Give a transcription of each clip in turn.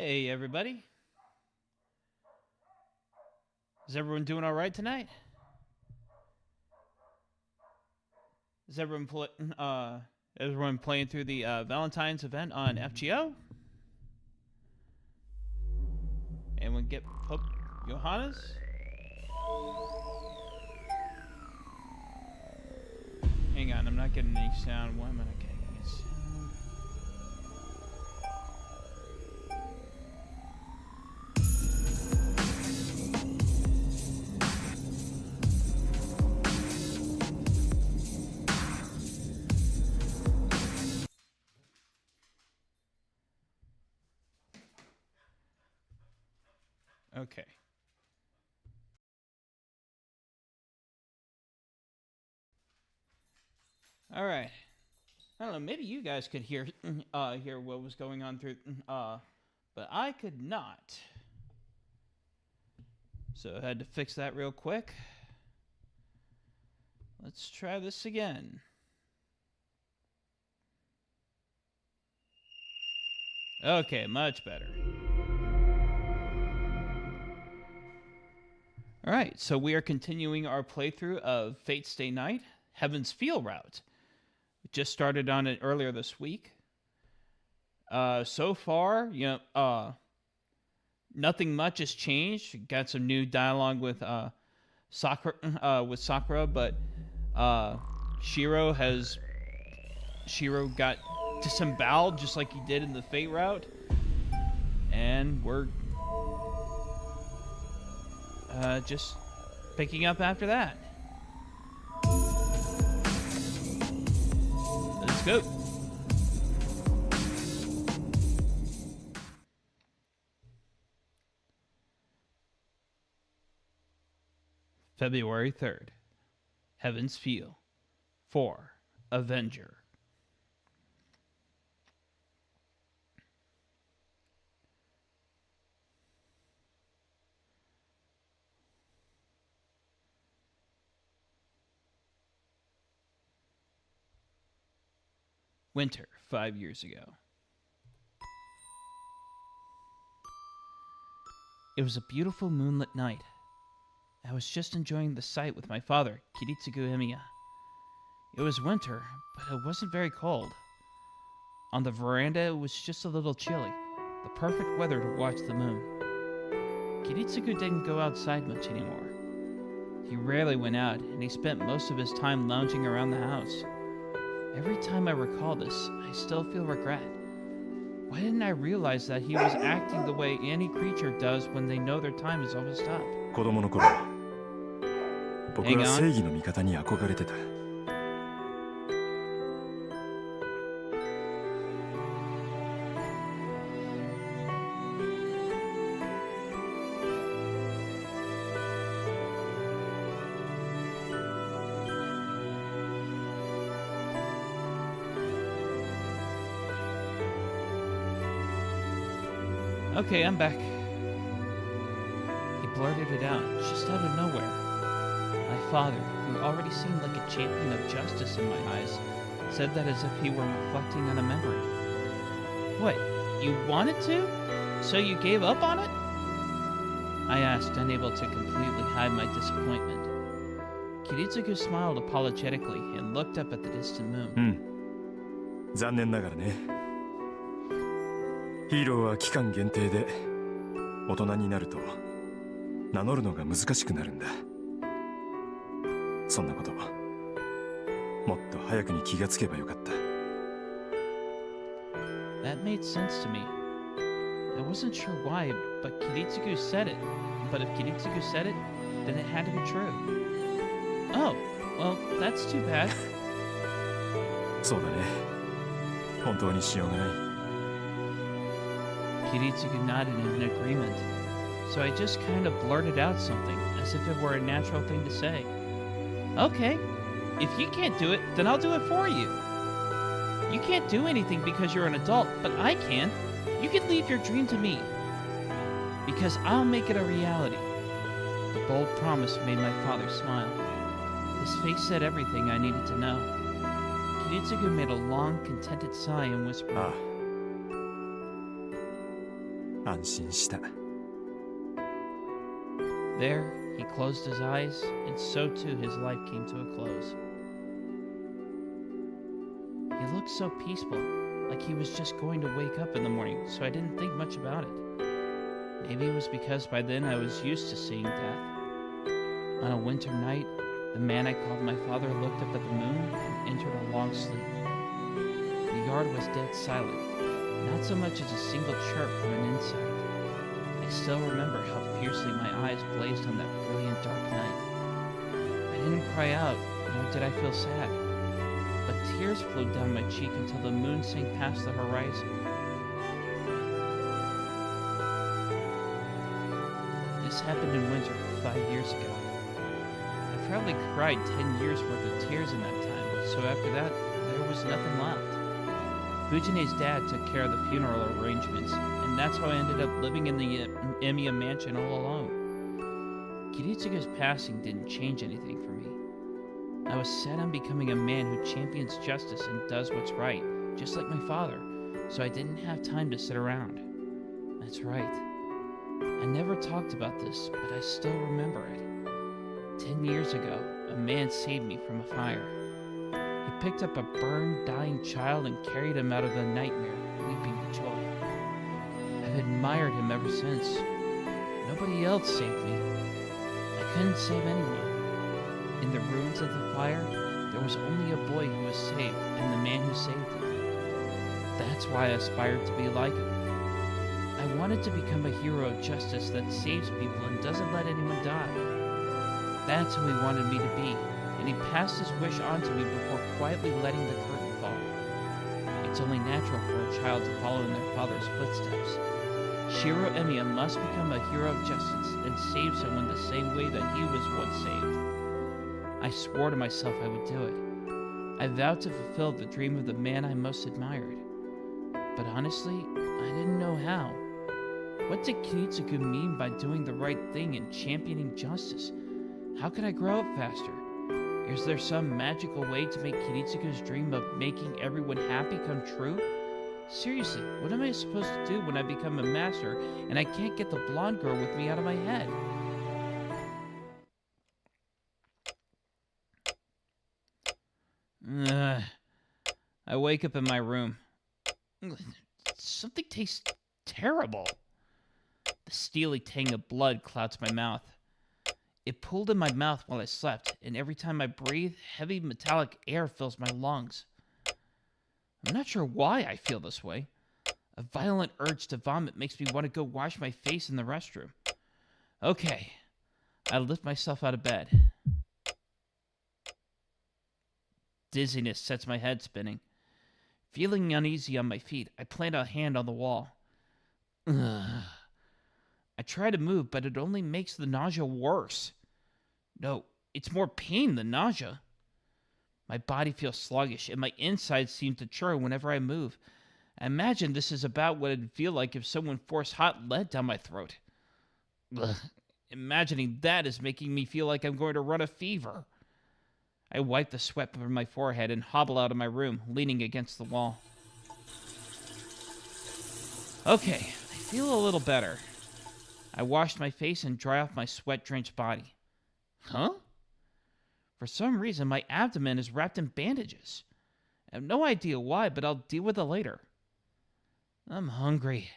Hey, everybody. Is everyone doing all right tonight? Is everyone playing through the Valentine's event on FGO? Anyone get hooked? Johannes? Hang on, I'm not getting any sound. Why am I not getting any sound? Okay. All right. I don't know. Maybe you guys could hear what was going on through, but I could not. So I had to fix that real quick. Let's try this again. Okay, much better. All right, so we are continuing our playthrough of Fate Stay Night, Heaven's Feel route. We just started on it earlier this week. So far, nothing much has changed. Got some new dialogue with Sakura, but Shiro got disemboweled just like he did in the Fate route, and we're just picking up after that. Let's go. February 3rd. Heaven's Feel. 4. Avenger. Winter, 5 years ago. It was a beautiful moonlit night. I was just enjoying the sight with my father, Kiritsugu Emiya. It was winter, but it wasn't very cold. On the veranda, it was just a little chilly, the perfect weather to watch the moon. Kiritsugu didn't go outside much anymore. He rarely went out, and he spent most of his time lounging around the house. Every time I recall this, I still feel regret. Why didn't I realize that he was acting the way any creature does when they know their time is almost up? 子供の頃、僕は正義の味方に憧れてた。Okay, I'm back. He blurted it out, just out of nowhere. My father, who already seemed like a champion of justice in my eyes, said that as if he were reflecting on a memory. What, you wanted to? So you gave up on it? I asked, unable to completely hide my disappointment. Kiritsugu smiled apologetically and looked up at the distant moon. 残念ながらね。ヒーローは期間限定で大人になると名乗るのが難しくなるんだ。そんなこともっと早くに気がつけばよかった。That made sense to me. I wasn't sure why, but Kiritsugu said it. But if Kiritsugu said it, then it had to be true. Oh, well, that's too bad. そうだね。本当にしようがない。Kiritsugu nodded in agreement, so I just kind of blurted out something, as if it were a natural thing to say. Okay, if you can't do it, then I'll do it for you. You can't do anything because you're an adult, but I can. You can leave your dream to me, because I'll make it a reality. The bold promise made my father smile. His face said everything I needed to know. Kiritsugu made a long, contented sigh and whispered, 安心した。 There, he closed his eyes, and so too his life came to a close. He looked so peaceful, like he was just going to wake up in the morning, so I didn't think much about it. Maybe it was because by then I was used to seeing death. On a winter night, the man I called my father looked up at the moon and entered a long sleep. The yard was dead silent, not so much as a single chirp from an insect. I still remember how fiercely my eyes blazed on that brilliant dark night. I didn't cry out, nor did I feel sad, but tears flowed down my cheek until the moon sank past the horizon. This happened in winter 5 years ago. I probably cried 10 years worth of tears in that time, so after that, there was nothing left. Fujine's dad took care of the funeral arrangements, and that's how I ended up living in the Emiya mansion all alone. Kiritsuga's passing didn't change anything for me. I was set on becoming a man who champions justice and does what's right, just like my father, so I didn't have time to sit around. That's right. I never talked about this, but I still remember it. 10 years ago, a man saved me from a fire. He picked up a burned, dying child and carried him out of the nightmare, weeping with joy. I've admired him ever since. Nobody else saved me. I couldn't save anyone. In the ruins of the fire, there was only a boy who was saved and the man who saved him. That's why I aspired to be like him. I wanted to become a hero of justice that saves people and doesn't let anyone die. That's who he wanted me to be, and he passed his wish on to me before quietly letting the curtain fall. It's only natural for a child to follow in their father's footsteps. Shiro Emiya must become a hero of justice and save someone the same way that he was once saved. I swore to myself I would do it. I vowed to fulfill the dream of the man I most admired. But honestly, I didn't know how. What did Kiritsugu mean by doing the right thing and championing justice? How could I grow up faster? Is there some magical way to make Kiritsugu's dream of making everyone happy come true? Seriously, what am I supposed to do when I become a master and I can't get the blonde girl with me out of my head? I wake up in my room. Something tastes terrible. The steely tang of blood clouds my mouth. It pulled in my mouth while I slept, and every time I breathe, heavy metallic air fills my lungs. I'm not sure why I feel this way. A violent urge to vomit makes me want to go wash my face in the restroom. Okay, I lift myself out of bed. Dizziness sets my head spinning. Feeling uneasy on my feet, I plant a hand on the wall. Ugh. I try to move, but it only makes the nausea worse. No, it's more pain than nausea. My body feels sluggish, and my insides seem to churn whenever I move. I imagine this is about what it'd feel like if someone forced hot lead down my throat. Ugh. Imagining that is making me feel like I'm going to run a fever. I wipe the sweat from my forehead and hobble out of my room, leaning against the wall. Okay, I feel a little better. I wash my face and dry off my sweat-drenched body. Huh? For some reason, my abdomen is wrapped in bandages. I have no idea why, but I'll deal with it later. I'm hungry.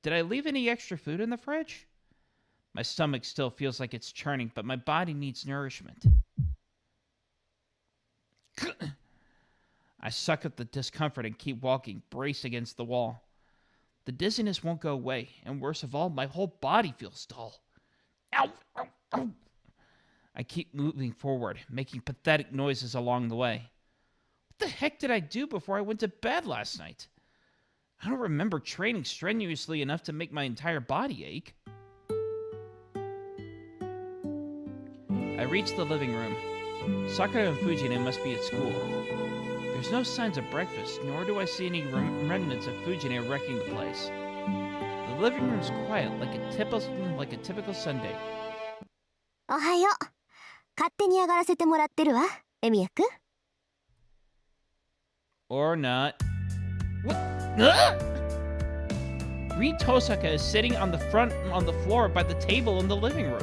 Did I leave any extra food in the fridge? My stomach still feels like it's churning, but my body needs nourishment. I suck up the discomfort and keep walking, braced against the wall. The dizziness won't go away, and worst of all, my whole body feels dull. Ow! Ow! Ow! I keep moving forward, making pathetic noises along the way. What the heck did I do before I went to bed last night? I don't remember training strenuously enough to make my entire body ache. I reach the living room. Sakura and Fujine must be at school. There's no signs of breakfast, nor do I see any remnants of Fujine wrecking the place. The living room's quiet, like a typical Sunday. おはよう。勝手に上がらせてもらってるわ、エミヤくん。Or not. What? Ah! Rin Tosaka is sitting on the floor by the table in the living room.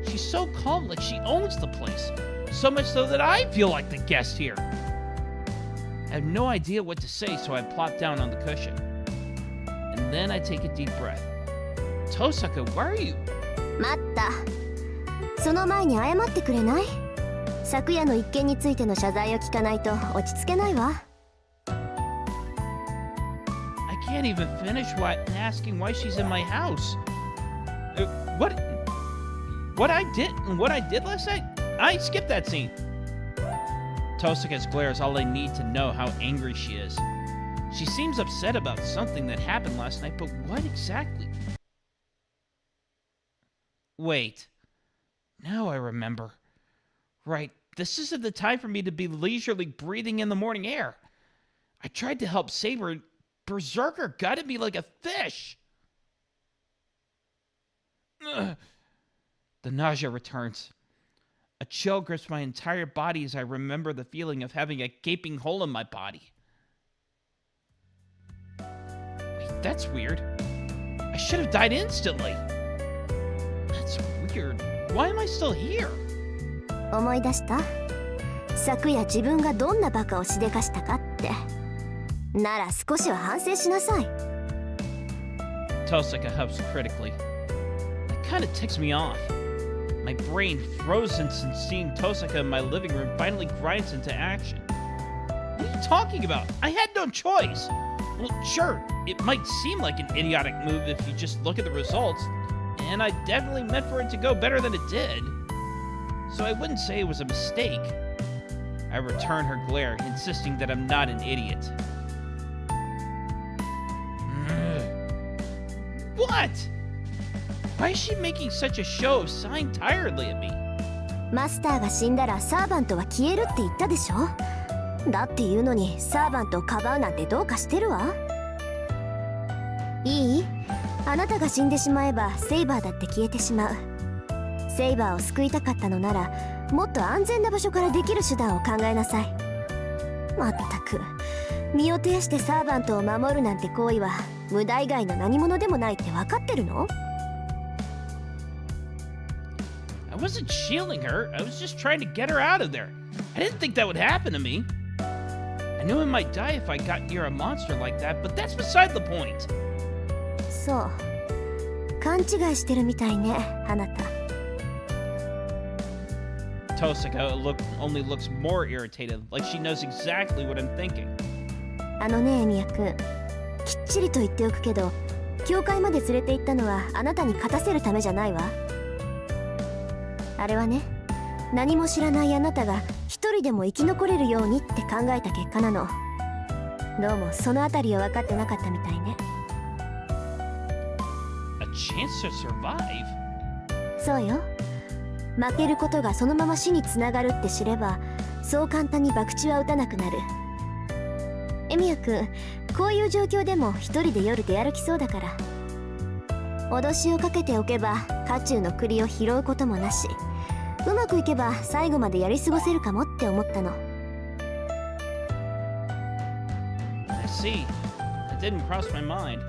She's so calm, like she owns the place. So much so that I feel like the guest here. I have no idea what to say, so I plop down on the cushion. And then I take a deep breath. Tosaka, where are you? 待った。その前に謝ってくれない？昨夜の一件についての謝罪を聞かないと落ち着けないわ。I can't even finish asking why she's in my house. What I did last night? I skipped that scene. Tosaka's glare is all I need to know how angry she is. She seems upset about something that happened last night, but what exactly? Wait. Now I remember. Right, this isn't the time for me to be leisurely breathing in the morning air. I tried to help save her. Berserker gutted me like a fish. Ugh. The nausea returns. A chill grips my entire body as I remember the feeling of having a gaping hole in my body. Wait, that's weird. I should have died instantly. That's weird. Why am I still here? 思い出した？昨夜自分がどんなバカをしでかしたかって。なら少しは反省しなさい。Tosaka huffs critically. That kind of ticks me off. My brain, frozen since seeing Tosaka in my living room, finally grinds into action. What are you talking about? I had no choice. Well, sure, it might seem like an idiotic move if you just look at the results, and I definitely meant for it to go better than it did. So I wouldn't say it was a mistake. I return her glare, insisting that I'm not an idiot. What? Why is she making such a show of sighing tiredly at me? マスターが死んだらサーバントは消えるって言ったでしょ？だって言うのにサーバントをかばうなんてどうかしてるわ。いい？あなたが死んでしまえばセイバーだって消えてしまう。セイバーを救いたかったのならもっと安全な場所からできる手段を考えなさい。まったく身を挺してサーバントを守るなんて行為は無駄以外の何者でもないって分かってるの？ I wasn't shielding her. I was just trying to get her out of there. I didn't think that would happen to me. I knew I might die if I got near a monster like that, but that's beside the point. そう。勘違いしてるみたいね、あなた。Tosaka only looks more irritated, like she knows exactly what I'm thinking. あのね、エミヤ君。きっちりと言っておくけど、教会まで連れて行ったのはあなたに勝たせるためじゃないわ。あれはね、何も知らないあなたが一人でも生き残れるようにって考えた結果なの。どうもそのあたりを分かってなかったみたいね。A chance to survive? そうよ。負けることがそのまま死につながるって知れば、そう簡単に博打は打たなくなる。エミヤ君、こういう状況でも一人で夜出歩きそうだから。脅しをかけておけば家中の栗を拾うこともなし、うまくいけば最後までやり過ごせるかもって思ったの。I see. That didn't cross my mind.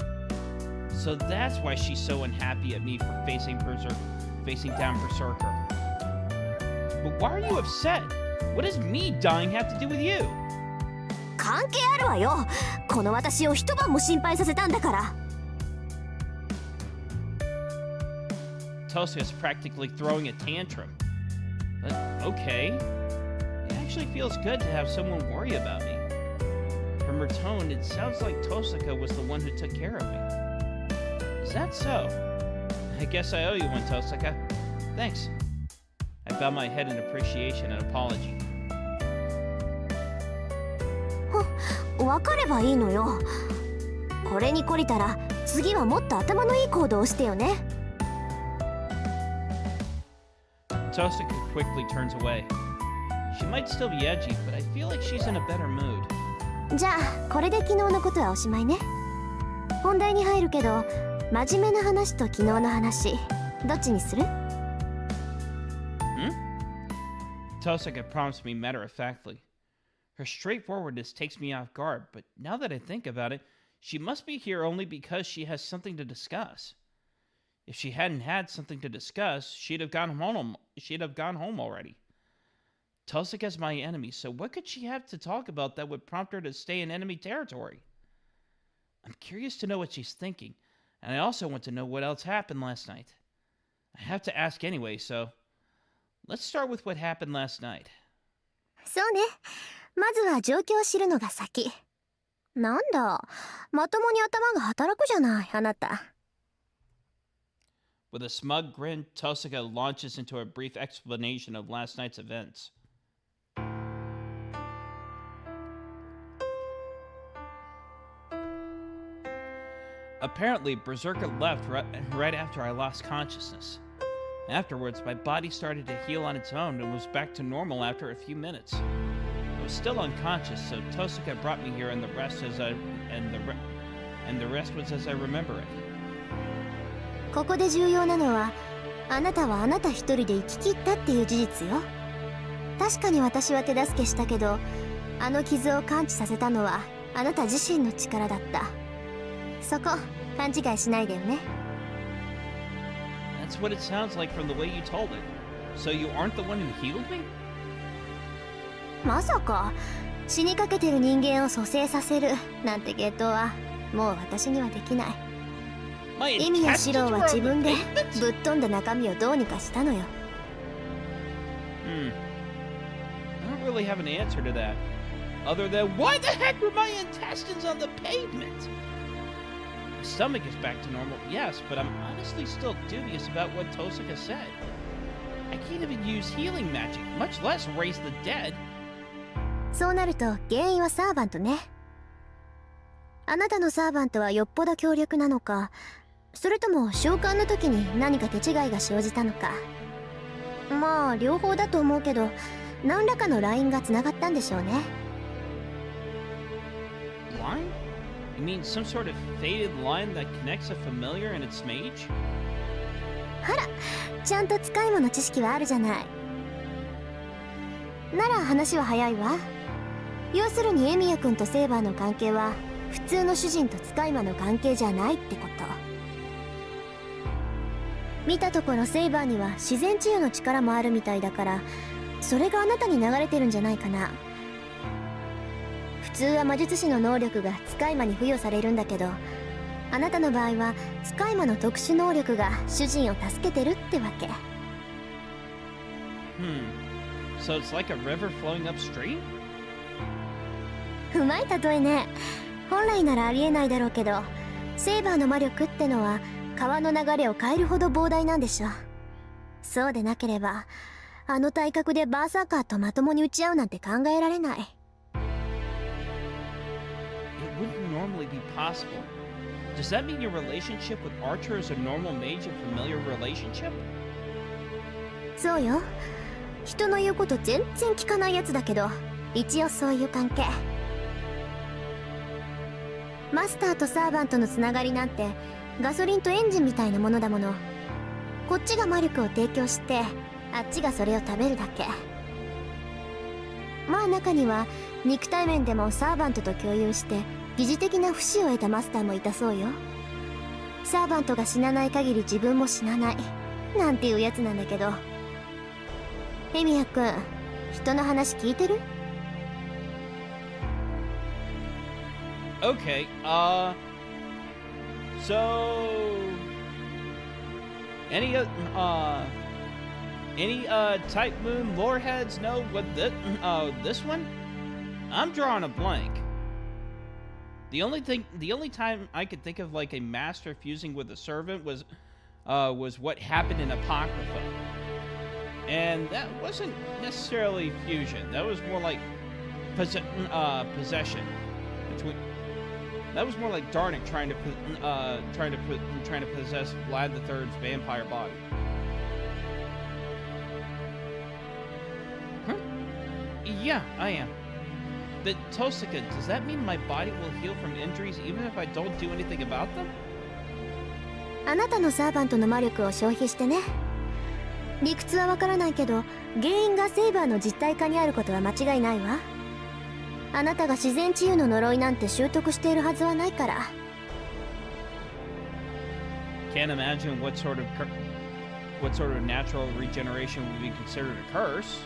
So that's why she's so unhappy at me for facing down Berserker. But why are you upset? What does me dying have to do with you? 関係あるわよ。この私を一晩も心配させたんだから。Tosaka's practically throwing a tantrum. But okay. It actually feels good to have someone worry about me. From her tone, it sounds like Tosaka was the one who took care of me. Is that so? I guess I owe you one, Tosaka. Thanks. I bow my head in appreciation and apology. 分かればいいのよ。これに懲りたら次はもっと頭のいい行動をしてよね。Tosaka quickly turns away. She might still be edgy, but I feel like she's in a better mood. じゃあこれで昨日のことはおしまいね。本題に入るけど、真面目な話と昨日の話、どっちにする？ Tosaka prompts me matter-of-factly. Her straightforwardness takes me off guard, but now that I think about it, She must be here only because she has something to discuss. If she hadn't had something to discuss, she'd have gone home. She'd have gone home already. Tosaka's my enemy, so what could she have to talk about that would prompt her to stay in enemy territory? I'm curious to know what she's thinking, and I also want to know what else happened last night. I have to ask anyway, so let's start with what happened last night. そうね。まずは状況を知るのが先。なんだ、まともに頭が働くじゃない、あなた。With a smug grin, Tosaka launches into a brief explanation of last night's events. Apparently, Berserker left right after I lost consciousness. Afterwards, my body started to heal on its own and was back to normal after a few minutes. I was still unconscious, so Tosaka brought me here, and the rest was as I remember it. ここで重要なのは、あなたはあなた一人で生き切ったっていう事実よ。確かに私は手助けしたけど、あの傷を完治させたのはあなた自身の力だった。そこ勘違いしないでよね。That's what it sounds like from the way you told it. So you aren't the one who healed me? まさか死にかけてる人間を蘇生させるなんて芸当はもう私にはできない。意味や四郎は自分でぶっ飛んだ中身をどうにかしたのよ。I don't really have an answer to that. Other than, why the heck were my intestines on the pavement? My stomach is back to normal, yes, but I'm honestly still dubious about what Tosaka said. I can't even use healing magic, much less raise the dead. そうなると原因はサーバントね。あなたのサーバントはよっぽど強力なのか、それとも召喚の時に何か手違いが生じたのか。まあ両方だと思うけど、何らかのラインがつながったんでしょうね。Line? You mean some sort of faded line that connects a familiar and its mage? あら、ちゃんと使い魔の知識はあるじゃない。なら話は早いわ。要するにエミヤ君とセイバーの関係は普通の主人と使い魔の関係じゃないってこと。見たところセイバーには自然治癒の力もあるみたいだから、それがあなたに流れてるんじゃないかな。普通は魔術師の能力が使い魔に付与されるんだけど、あなたの場合は使い魔の特殊能力が主人を助けてるってわけ。So it's like a river flowing upstream? うまい例えね。本来ならありえないだろうけど、セイバーの魔力ってのは川の流れを変えるほど膨大なんでしょ。そうでなければあの体格でバーサーカーとまともに打ち合うなんて考えられない。 It wouldn't normally be possible. Does that mean your relationship with Archer is a normal mage and familiar relationship? そうよ。人の言うこと全然聞かないやつだけど、一応そういう関係。マスターとサーバントのつながりなんてガソリンとエンジンみたいなものだもの。こっちが魔力を提供してあっちがそれを食べるだけ。まあ中には肉体面でもサーバントと共有して疑似的な不死を得たマスターもいたそうよ。サーバントが死なない限り自分も死なないなんていうやつなんだけど。エミヤ君、人の話聞いてる？ Okay, so any Type Moon lore heads know what this one? I'm drawing a blank. The only time I could think of like a master fusing with a servant was what happened in Apocrypha. And that wasn't necessarily fusion. That was more like possession. That was more like Darnik trying to possess Vlad III's vampire body. Huh? Yeah, I am. But Tosaka, does that mean my body will heal from injuries even if I don't do anything about them? あなたのサーバントの魔力を消費してね。理屈はわからないけど、原因がセイバーの実体化にあることは間違いないわ。あなたが自然治癒の呪いなんて習得しているはずはないから。Can't imagine what sort of natural regeneration would be considered a curse.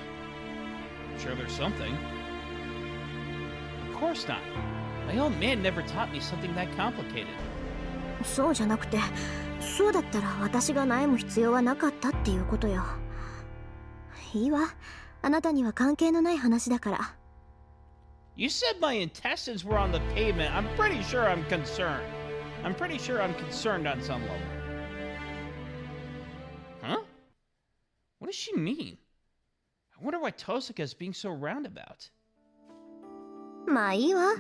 I'm sure there's something. Of course not. My old man never taught me something that complicated. そうじゃなくて、そうだったら私が悩む必要はなかったっていうことよ。いいわ、あなたには関係のない話だから。You said my intestines were on the pavement. I'm pretty sure I'm concerned. I'm pretty sure I'm concerned on some level. Huh? What does she mean? I wonder why Tosaka is being so roundabout. まあいいわ。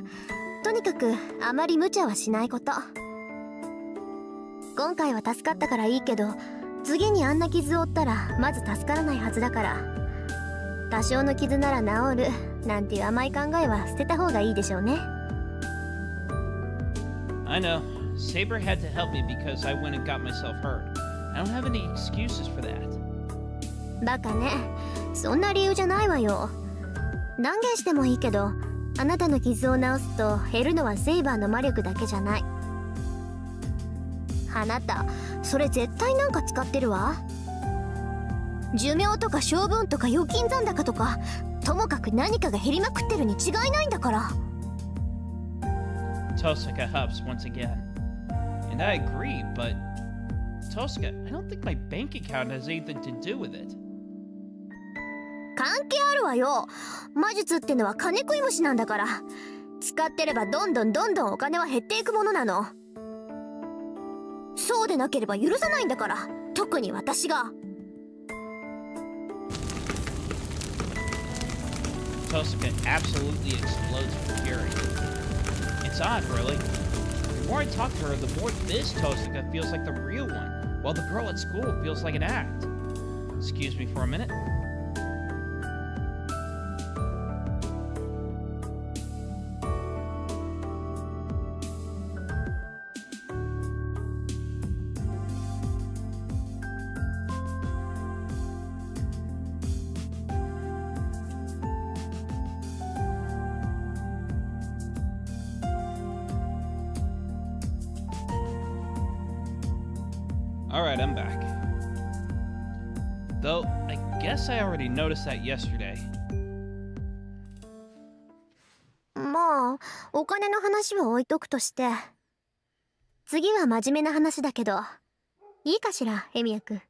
とにかくあまり無茶はしないこと。今回は助かったからいいけど、次にあんな傷を負ったらまず助からないはずだから。多少の傷なら治るなんていう甘い考えは捨てた方がいいでしょうね。I know. Saber had to help me because I went and got myself hurt. I don't have any excuses for that. バカね。そんな理由じゃないわよ。断言してもいいけど、あなたの傷を治すと減るのはセイバーの魔力だけじゃない。あなた、それ絶対なんか使ってるわ。寿命とか性分とか預金残高とか、ともかく何かが減りまくってるに違いないんだから。Tosaka huffs once again. And I agree, but Tosaka, I don't think my bank account has anything to do with it. 関係あるわよ。魔術ってのは金食い虫なんだから。使ってればどんどんお金は減っていくものなの。そうでなければ許さないんだから。特に私が。Tosaka absolutely explodes with fury. It's odd, really. The more I talk to her, the more this Tosaka feels like the real one, while the girl at school feels like an act. Excuse me for a minute. Alright, I'm back. Though, I guess I already noticed that yesterday. まあ、お金の話は置いとくとして。次は真面目な話だけど、いいかしら、エミヤ君。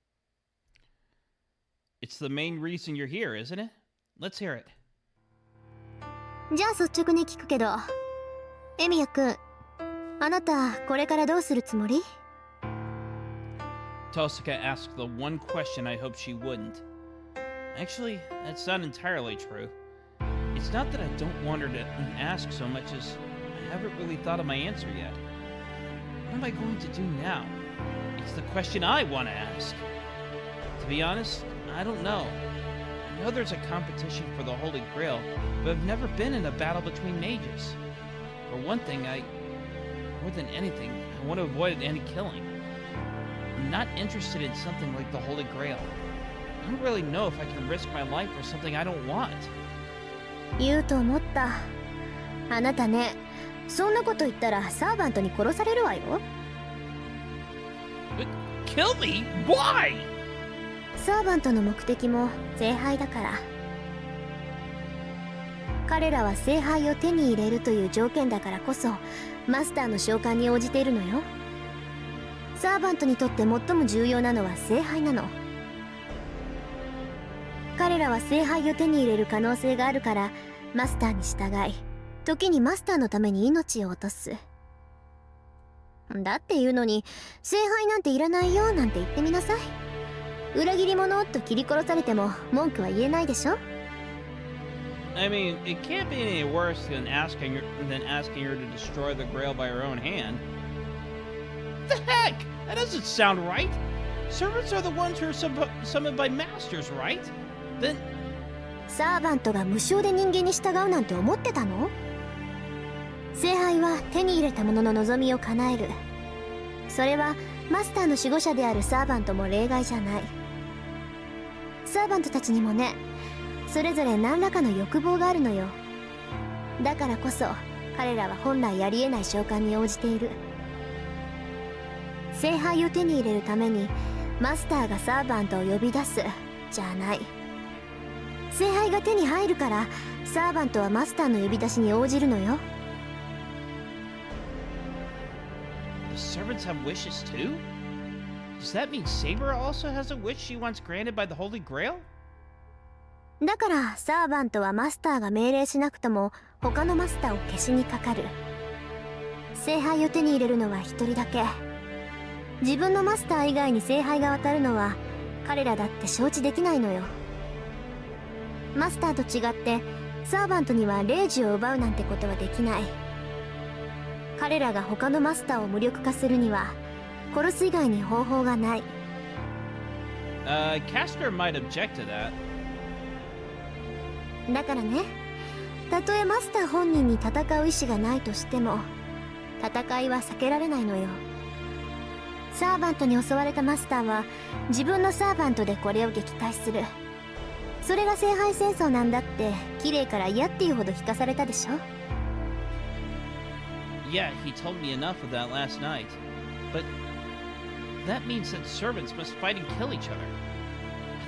It's the main reason you're here, isn't it? Let's hear it. じゃあ率直に聞くけど、エミヤ君、あなた、これからどうするつもりTosaka asked the one question I hoped she wouldn't. Actually, that's not entirely true. It's not that I don't want her to ask so much as I haven't really thought of my answer yet. What am I going to do now? It's the question I want to ask. To be honest, I don't know. I know there's a competition for the Holy Grail, but I've never been in a battle between mages. For one thing, more than anything, I want to avoid any killing. I'm not interested in something like the Holy Grail. I don't really know if I can risk my life for something I don't want. 言うと思った。あなたね、そんなこと言ったらサーバントに殺されるわよ。Kill me? Why? サーバントの目的も聖杯だから。彼らは聖杯を手に入れるという条件だからこそ、マスターの召喚に応じているのよ。サーバントにとって最も重要なのは聖杯なの。彼らは聖杯を手に入れる可能性があるからマスターに従い、時にマスターのために命を落とす。だっていうのに聖杯なんていらないよなんて言ってみなさい。裏切り者と切り殺されても文句は言えないでしょ。 I mean, it can't be any worse than asking her to destroy the Grail by her own hand. What the heck? That doesn't sound right. Servants are the ones who are summoned by masters, right? Then... サーバントが無償で人間に従うなんて思ってたの？聖杯は手に入れた者の望みを叶える。それはマスターの守護者であるサーバントも例外じゃない。サーバントたちにもね、それぞれ何らかの欲望があるのよ。だからこそ彼らは本来ありえない召喚に応じている。聖杯を手に入れるためにマスターがサーバントを呼び出すじゃない。聖杯が手に入るからサーバントはマスターの呼び出しに応じるのよ。The servants have wishes too? Does that mean Saber also has a wish she wants granted by the Holy Grail? だからサーバントはマスターが命令しなくとも他のマスターを消しにかかる。聖杯を手に入れるのは一人だけ。自分のマスター以外に聖杯が渡るのは彼らだって承知できないのよ。マスターと違ってサーバントには霊樹を奪うなんてことはできない。彼らが他のマスターを無力化するには殺す以外に方法がない。Caster might object to that. だからね、たとえマスター本人に戦う意志がないとしても戦いは避けられないのよ。サーバントに襲われたマスターは自分のサーバントでこれを撃退する。それが聖杯戦争なんだって綺麗から嫌っていうほど聞かされたでしょ。Yeah, he told me enough of that last night. But that means that servants must fight and kill each other.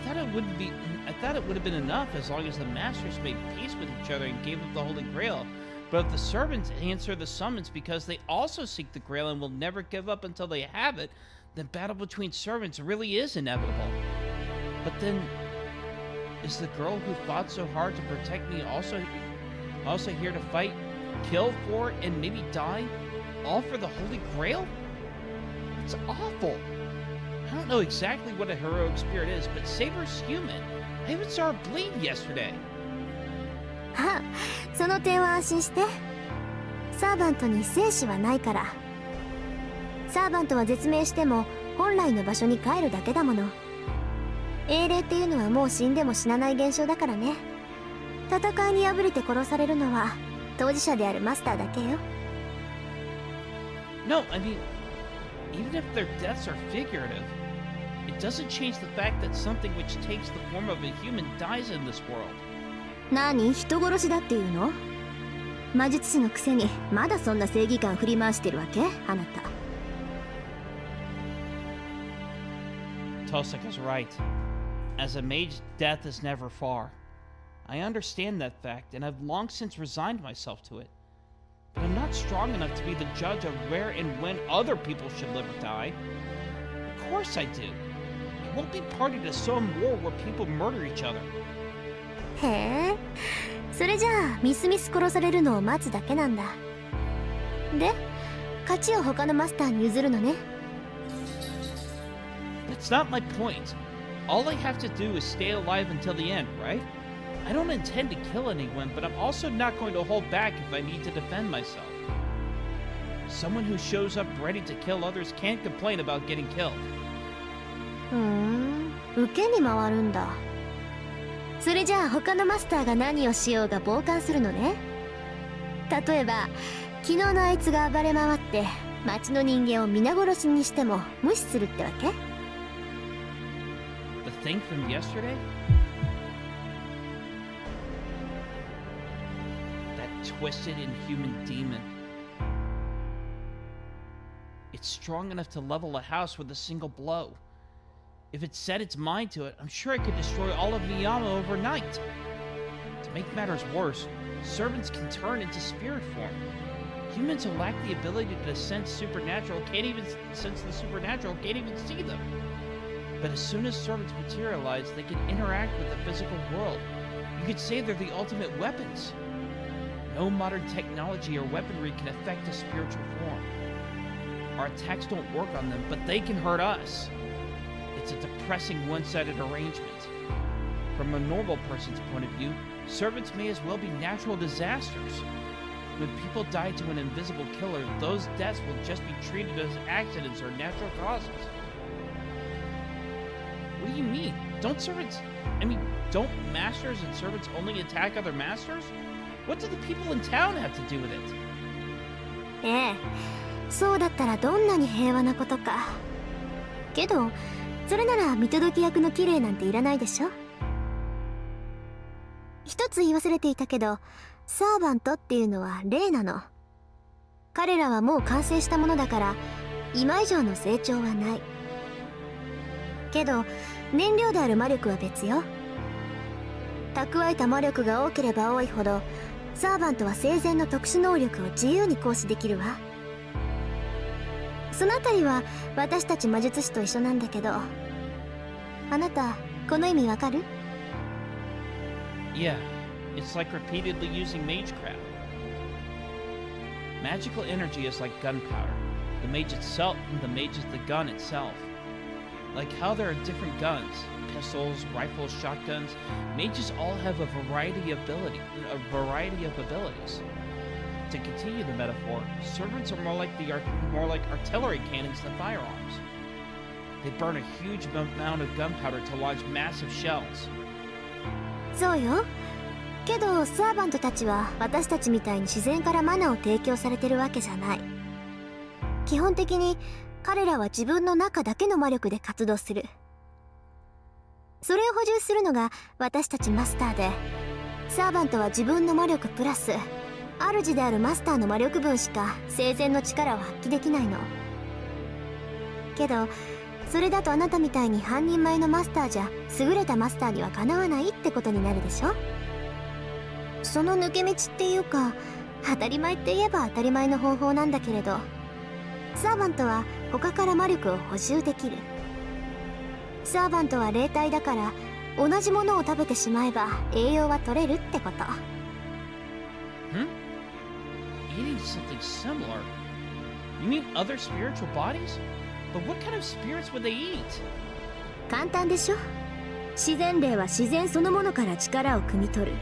I thought it would have been enough as long as the masters made peace with each other and gave up the Holy Grail. But if the servants answer the summons because they also seek the Grail and will never give up until they have it, then battle between servants really is inevitable. But then, is the girl who fought so hard to protect me also here to fight, kill for, and maybe die, all for the Holy Grail? It's awful. I don't know exactly what a heroic spirit is, but Saber's human. I even saw her bleed yesterday. あ、その点は安心して。サーバントに生死はないから。サーバントは絶命しても本来の場所に帰るだけだもの。英霊っていうのはもう死んでも死なない現象だからね。戦いに敗れて殺されるのは当事者であるマスターだけよ。No, I mean, even if their deaths are figurative, it doesn't change the fact that something which takes the form of a human dies in this world. 何、人殺しだっていうの？魔術師のくせにまだそんな正義感振り回してるわけ？あなた。Tosaka's right. As a mage, death is never far. I understand that fact, and I've long since resigned myself to it. But I'm not strong enough to be the judge of where and when other people should live or die. Of course I do. I won't be party to some war where people murder each other. へえ、それじゃあみすみす殺されるのを待つだけなんだ。で、勝ちを他のマスターに譲るのね。That's not my point. All I have to do is stay alive until the end, right? I don't intend to kill anyone, but I'm also not going to hold back if I need to defend myself. Someone who shows up ready to kill others can't complain about getting killed. 受けに回るんだ。それじゃあ他のマスターが何をしようが傍観するのね。例えば昨日のあいつが暴れ回って町の人間を皆殺しにしても無視するってわけ？ The thing from yesterday? That twisted, inhuman demon. It's strong enough to level a house with a single blow. If it set its mind to it, I'm sure it could destroy all of Miyama overnight. To make matters worse, servants can turn into spirit form. Humans who lack the ability to sense the supernatural can't even see them. But as soon as servants materialize, they can interact with the physical world. You could say they're the ultimate weapons. No modern technology or weaponry can affect a spiritual form. Our attacks don't work on them, but they can hurt us. It's a depressing one-sided arrangement. From a normal person's point of view, servants may as well be natural disasters. When people die to an invisible killer, those deaths will just be treated as accidents or natural causes. What do you mean? Don't masters and servants only attack other masters? What do the people in town have to do with it? ええ、そうだったらどんなに平和なことか。けどそれなら見届け役の綺麗なんていらないでしょ。一つ言い忘れていたけど、サーバントっていうのは霊なの。彼らはもう完成したものだから今以上の成長はない。けど燃料である魔力は別よ。蓄えた魔力が多ければ多いほどサーバントは生前の特殊能力を自由に行使できるわ。そのあたりは私たち魔術師と一緒なんだけど、あなたこの意味わかる？ Yeah, it's like repeatedly using magecraft. Magical energy is like gunpowder. The mage itself, the mage is the gun itself. Like how there are different guns, pistols, rifles, shotguns. Mages all have a variety of abilities. To continue the metaphor, servants are more like artillery cannons than firearms. They burn a huge amount of gunpowder to launch massive shells. そうよ。けどサーバントたちは私たちみたいに自然からマナを提供されてるわけじゃない。基本的に彼らは自分の中だけの魔力で活動する。それを補充するのが私たちマスターで、サーバントは自分の魔力プラス主であるマスターの魔力分しか生前の力を発揮できないの。けどそれだとあなたみたいに半人前のマスターじゃ優れたマスターにはかなわないってことになるでしょ。その抜け道っていうか、当たり前って言えば当たり前の方法なんだけれど、サーバントは他から魔力を補充できる。サーバントは霊体だから同じものを食べてしまえば栄養は取れるってこと。Eating something similar? You mean other spiritual bodies? But what kind of spirits would they eat? 簡単でしょ。自然霊は自然そのものから力を汲み取る。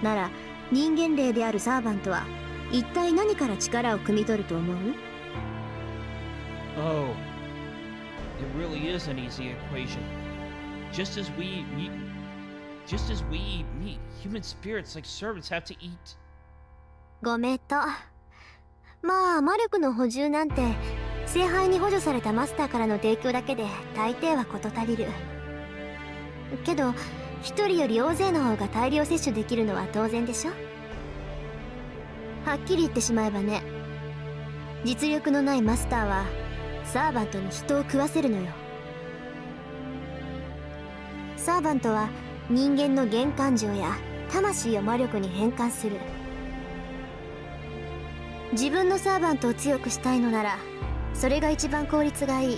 なら人間霊であるサーバントは一体何から力を汲み取ると思う？ Oh, it really is an easy equation. Just as we eat meat, human spirits like servants have to eat. ごめんと。まあ魔力の補充なんて聖杯に補助されたマスターからの提供だけで大抵は事足りる。けど一人より大勢の方が大量摂取できるのは当然でしょ。はっきり言ってしまえばね、実力のないマスターはサーバントに人を食わせるのよ。サーバントは人間の原感情や魂を魔力に変換する。自分のサーバントを強くしたいのならそれが一番効率がいい。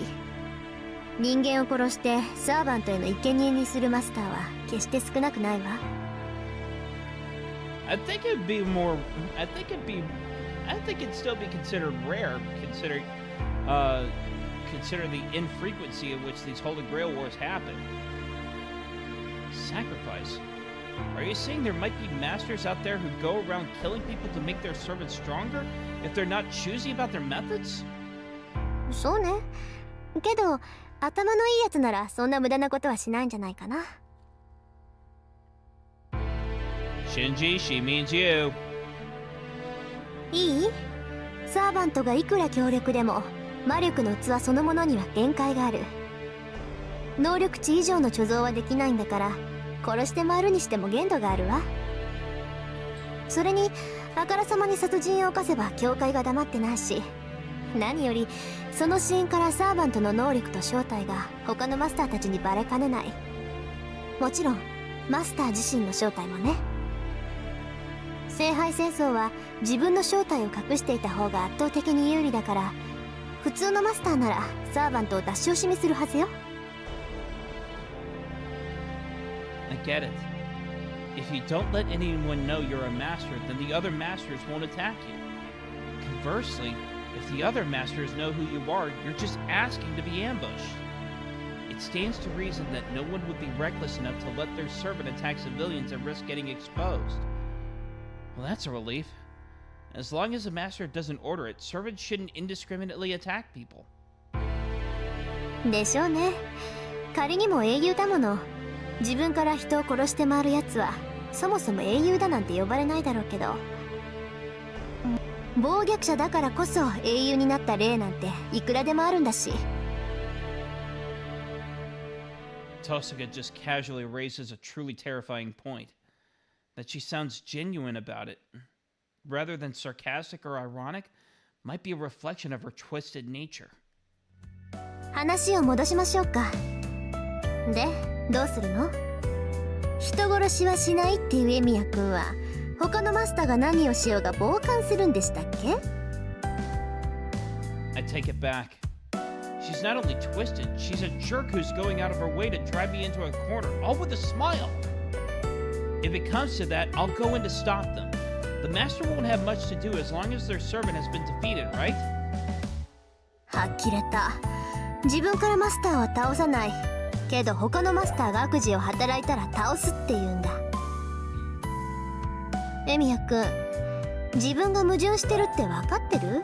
人間を殺してサーバントへの生贄にするマスターは決して少なくないわ。I think it'd still be considered rare, consider the infrequency of which these Holy Grail Wars happen. Sacrifice? Are you saying there might be masters out there who go around killing people to make their servants stronger if they're not choosy about their methods? そうね。けど頭のいいやつならそんな無駄なことはしないんじゃないかな。Shinji, she means you. いい？サーバントがいくら強力でも魔力の器そのものには限界がある。能力値以上の貯蔵はできないんだから、殺して回るにしても限度があるわ。それにあからさまに殺人を犯せば教会が黙ってないし、何よりそのシーンからサーバントの能力と正体が他のマスターたちにバレかねない。もちろんマスター自身の正体もね。聖杯戦争は自分の正体を隠していた方が圧倒的に有利だから、普通のマスターならサーバントを出し惜しみするはずよ。I get it. If you don't let anyone know you're a master, then the other masters won't attack you. Conversely, if the other masters know who you are, you're just asking to be ambushed. It stands to reason that no one would be reckless enough to let their servant attack civilians and risk getting exposed. Well, that's a relief. As long as the master doesn't order it, servants shouldn't indiscriminately attack people. でしょうね。仮にも英雄だもの。自分から人を殺して回るやつはそもそも英雄だなんて呼ばれないだろうけど、暴虐者だからこそ英雄になった例なんていくらでもあるんだし。Tosuga just casually raises a truly terrifying point. that she sounds genuine about it, rather than sarcastic or ironic, might be a reflection of her twisted nature. 話を戻しましょうか。で、どうするの？人殺しはしないっていうエミヤ君は他のマスターが何をしようが傍観するんでしたっけ？ I take it back. She's not only twisted, she's a jerk who's going out of her way to drive me into a corner, all with a smile. If it comes to that, I'll go in to stop them. The master won't have much to do as long as their servant has been defeated, right? はっきれた。自分からマスターは倒さない。けど他のマスターが悪事を働いたら倒すって言うんだ。エミヤ君、自分が矛盾してるって分かってる？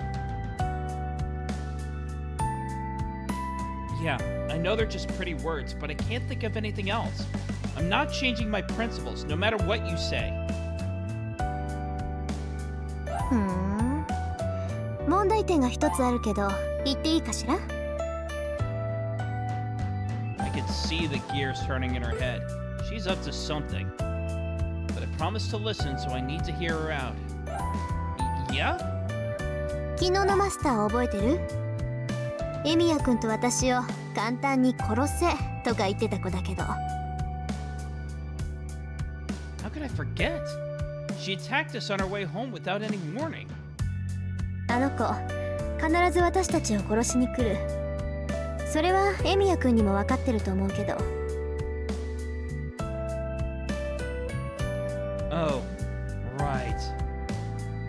Yeah, I know they're just pretty words, but I can't think of anything else. I'm not changing my principles, no matter what you say. 問題点が一つあるけど、言っていいかしら？ I could see the gears turning in her head. She's up to something. But I promised to listen, so I need to hear her out. Yeah? 昨日のマスター覚えてる？エミヤ君と私を簡単に殺せとか言ってた子だけど。How could I forget? She attacked us on our way home without any warning. あの子、必ず私たちを殺しに来る。それはエミヤ君にも分かってると思うけど。Oh, right.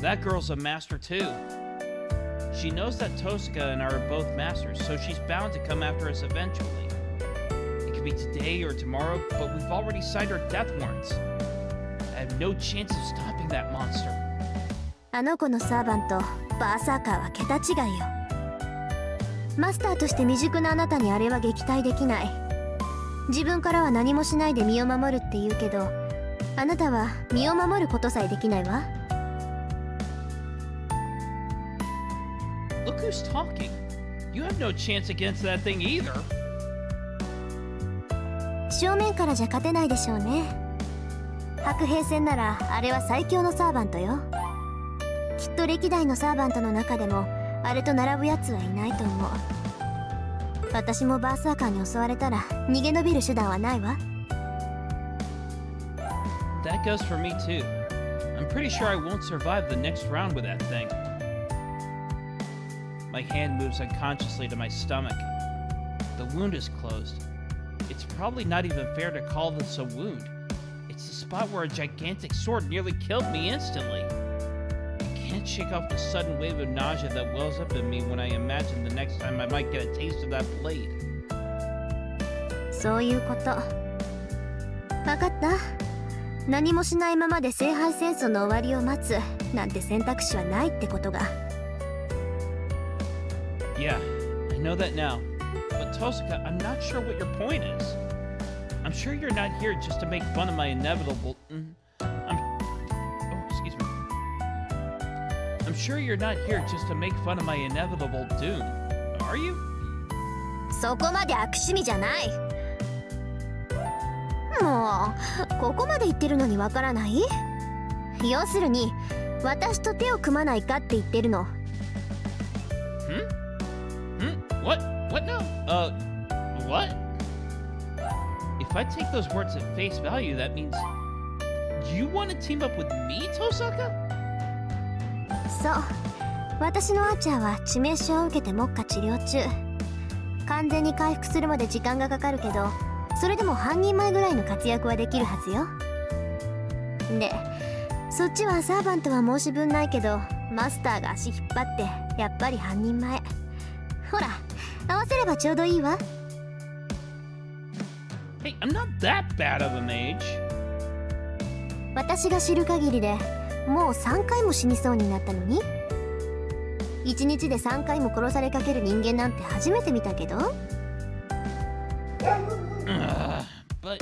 That girl's a master too. She knows that Tosca and I are both masters, so she's bound to come after us eventually. It could be today or tomorrow, but we've already signed our death warrants. I have no chance of stopping that monster. あの子のサーバント、バーサーカーは桁違いよ。マスターとして未熟なあなたにあれは撃退できない。自分からは何もしないで身を守るって言うけど、あなたは身を守ることさえできないわ。Look who's talking. You have no chance against that thing either. 正面からじゃ勝てないでしょうね。白兵戦ならあれは最強のサーバントよ。きっと歴代のサーバントの中でもあれと並ぶやつはいないと思う。私もバーサーカーに襲われたら逃げ延びる手段はないわ。That goes for me too. I'm pretty sure I won't survive the next round with that thing. My hand moves unconsciously to my stomach. The wound is closed. It's probably not even fair to call this a wound. It's the spot where a gigantic sword nearly killed me instantly. I can't shake off the sudden wave of nausea that wells up in me when I imagine the next time I might get a taste of that blade. そういうこと。分かった。何もしないままで聖杯戦争の終わりを待つなんて選択肢はないってことが。Yeah, I know that now. But Tosaka, I'm not sure what your point is. I'm sure you're not here just to make fun of my inevitable... excuse me. I'm sure you're not here just to make fun of my inevitable doom. Are you? そこまで悪趣味じゃない。もう、ここまで言ってるのにわからない？要するに、私と手を組まないかって言ってるの。What? What now? What? If I take those words at face value, that means you want to team up with me, Tosaka? そう。私のアーチャーは致命傷を受けて目下治療中。完全に回復するまで時間がかかるけど、それでも半人前ぐらいの活躍はできるはずよ。で、そっちはサーバントは申し分ないけど、マスターが足引っ張ってやっぱり半人前。ほら、合わせればちょうどいいわ。Hey, I'm not that bad of a mage. 私が知る限りでもう3回も死にそうになったのに、1日で3回も殺されかける人間なんて初めて見たけど。But...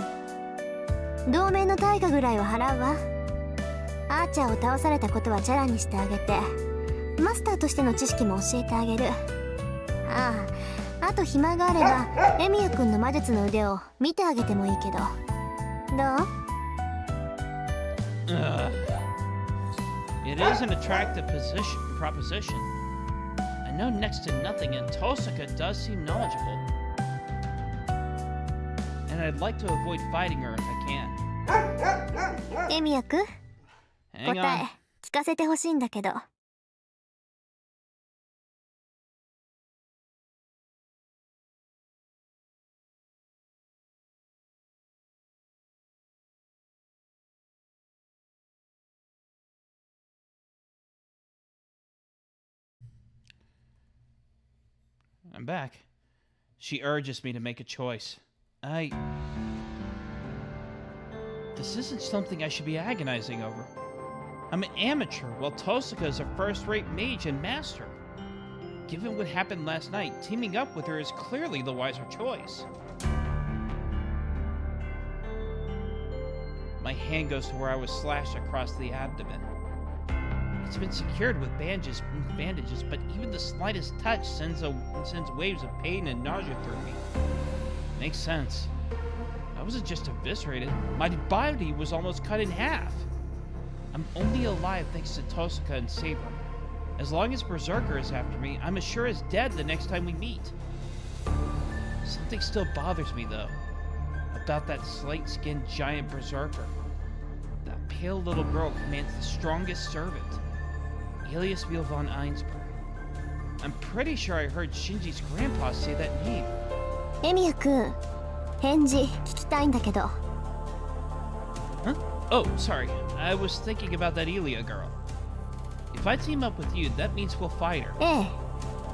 同盟の対価ぐらいは払うわ。アーチャーを倒されたことはチャラにしてあげて、マスターとしての知識も教えてあげる。ああ、あと暇があればエミヤ君の魔術の腕を見てあげてもいいけど。どう？ Ugh. It is an attractive proposition. I know next to nothing, and Tosaka does seem knowledgeable. And I'd like to avoid fighting her if I can. エミヤくん、 Hang 答 on. え聞かせてほしいんだけど。I'm back. She urges me to make a choice. This isn't something I should be agonizing over. I'm an amateur, while Tosaka is a first-rate mage and master. Given what happened last night, teaming up with her is clearly the wiser choice. My hand goes to where I was slashed across the abdomen. It's been secured with bandages, but even the slightest touch sends waves of pain and nausea through me. Makes sense. I wasn't just eviscerated, my body was almost cut in half. I'm only alive thanks to Tosaka and Saber. As long as Berserker is after me, I'm as sure as dead the next time we meet. Something still bothers me, though, about that slate-skinned giant Berserker. That pale little girl commands the strongest servant, Eliasville von Einsberg. I'm pretty sure I heard Shinji's grandpa say that name. エミヤくん、返事聞きたいんだけど。 Huh? Oh, sorry. I was thinking about that Elia girl. If I team up with you, that means we'll fight her. ええ、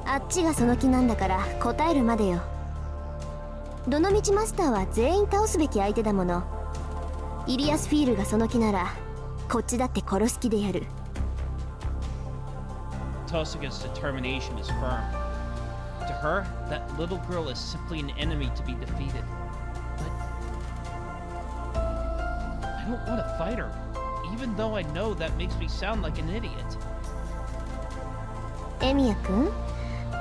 あっちがその気なんだから答えるまでよ。どのみちマスターは全員倒すべき相手だもの。イリアスフィールがその気なら、こっちだって殺す気でやる。Tosaka's determination is firm. To her, that little girl is simply an enemy to be defeated. But I don't want to fight her, even though I know that makes me sound like an idiot. エミヤくん、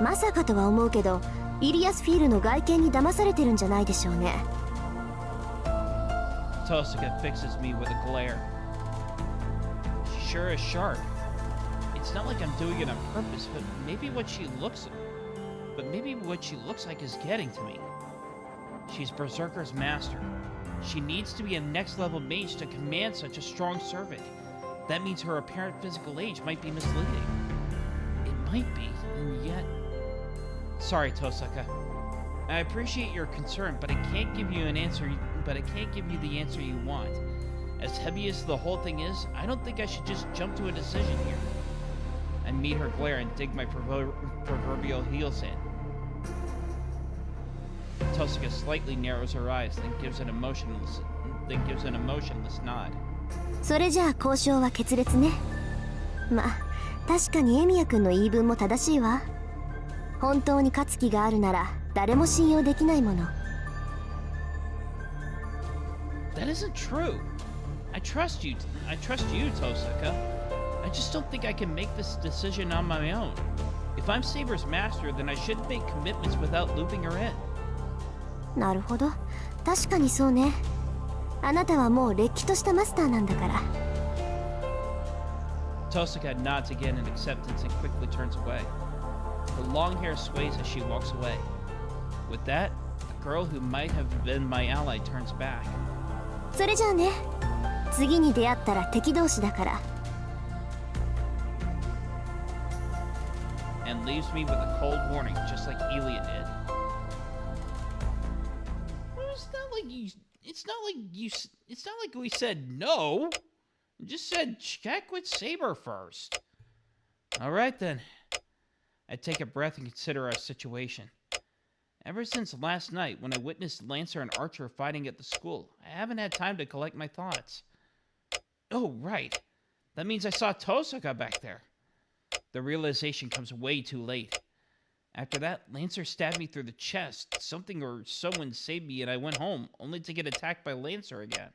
まさかとは思うけど、イリアスフィールの外見に騙されてるんじゃないでしょうね。Tosaka fixes me with a glare. She sure is sharp. It's not like I'm doing it on purpose, but maybe what she looks like is getting to me. She's Berserker's master. She needs to be a next-level mage to command such a strong servant. That means her apparent physical age might be misleading. It might be, and yet... Sorry, Tosaka. I appreciate your concern, but I can't give you the answer you want. As heavy as the whole thing is, I don't think I should just jump to a decision here. I meet her glare and dig my proverbial heels in. Tosaka slightly narrows her eyes, then gives an emotionless nod. それじゃあ交渉は決裂ね。まあ、確かにエミヤくんの言い分も正しいわ。本当に勝つ気があるなら誰も信用できないもの。That isn't true. I trust you, Tosaka. I just don't think I can make this decision on my own. If I'm Saber's master, then I shouldn't make commitments without looping her in. なるほど、確かにそうね。あなたはもうれっきとしたマスターなんだから。Tosaka nods again in acceptance and quickly turns away. Her long hair sways as she walks away. With that, the girl who might have been my ally turns back. それじゃあね、次に出会ったら敵同士だから。And leaves me with a cold warning, just like Elia did. Well, it's not like we said no. We just said check with Saber first. All right then. I take a breath and consider our situation. Ever since last night, when I witnessed Lancer and Archer fighting at the school, I haven't had time to collect my thoughts. Oh, right. That means I saw Tosaka back there. The realization comes way too late. After that, Lancer stabbed me through the chest. Something or someone saved me and I went home, only to get attacked by Lancer again.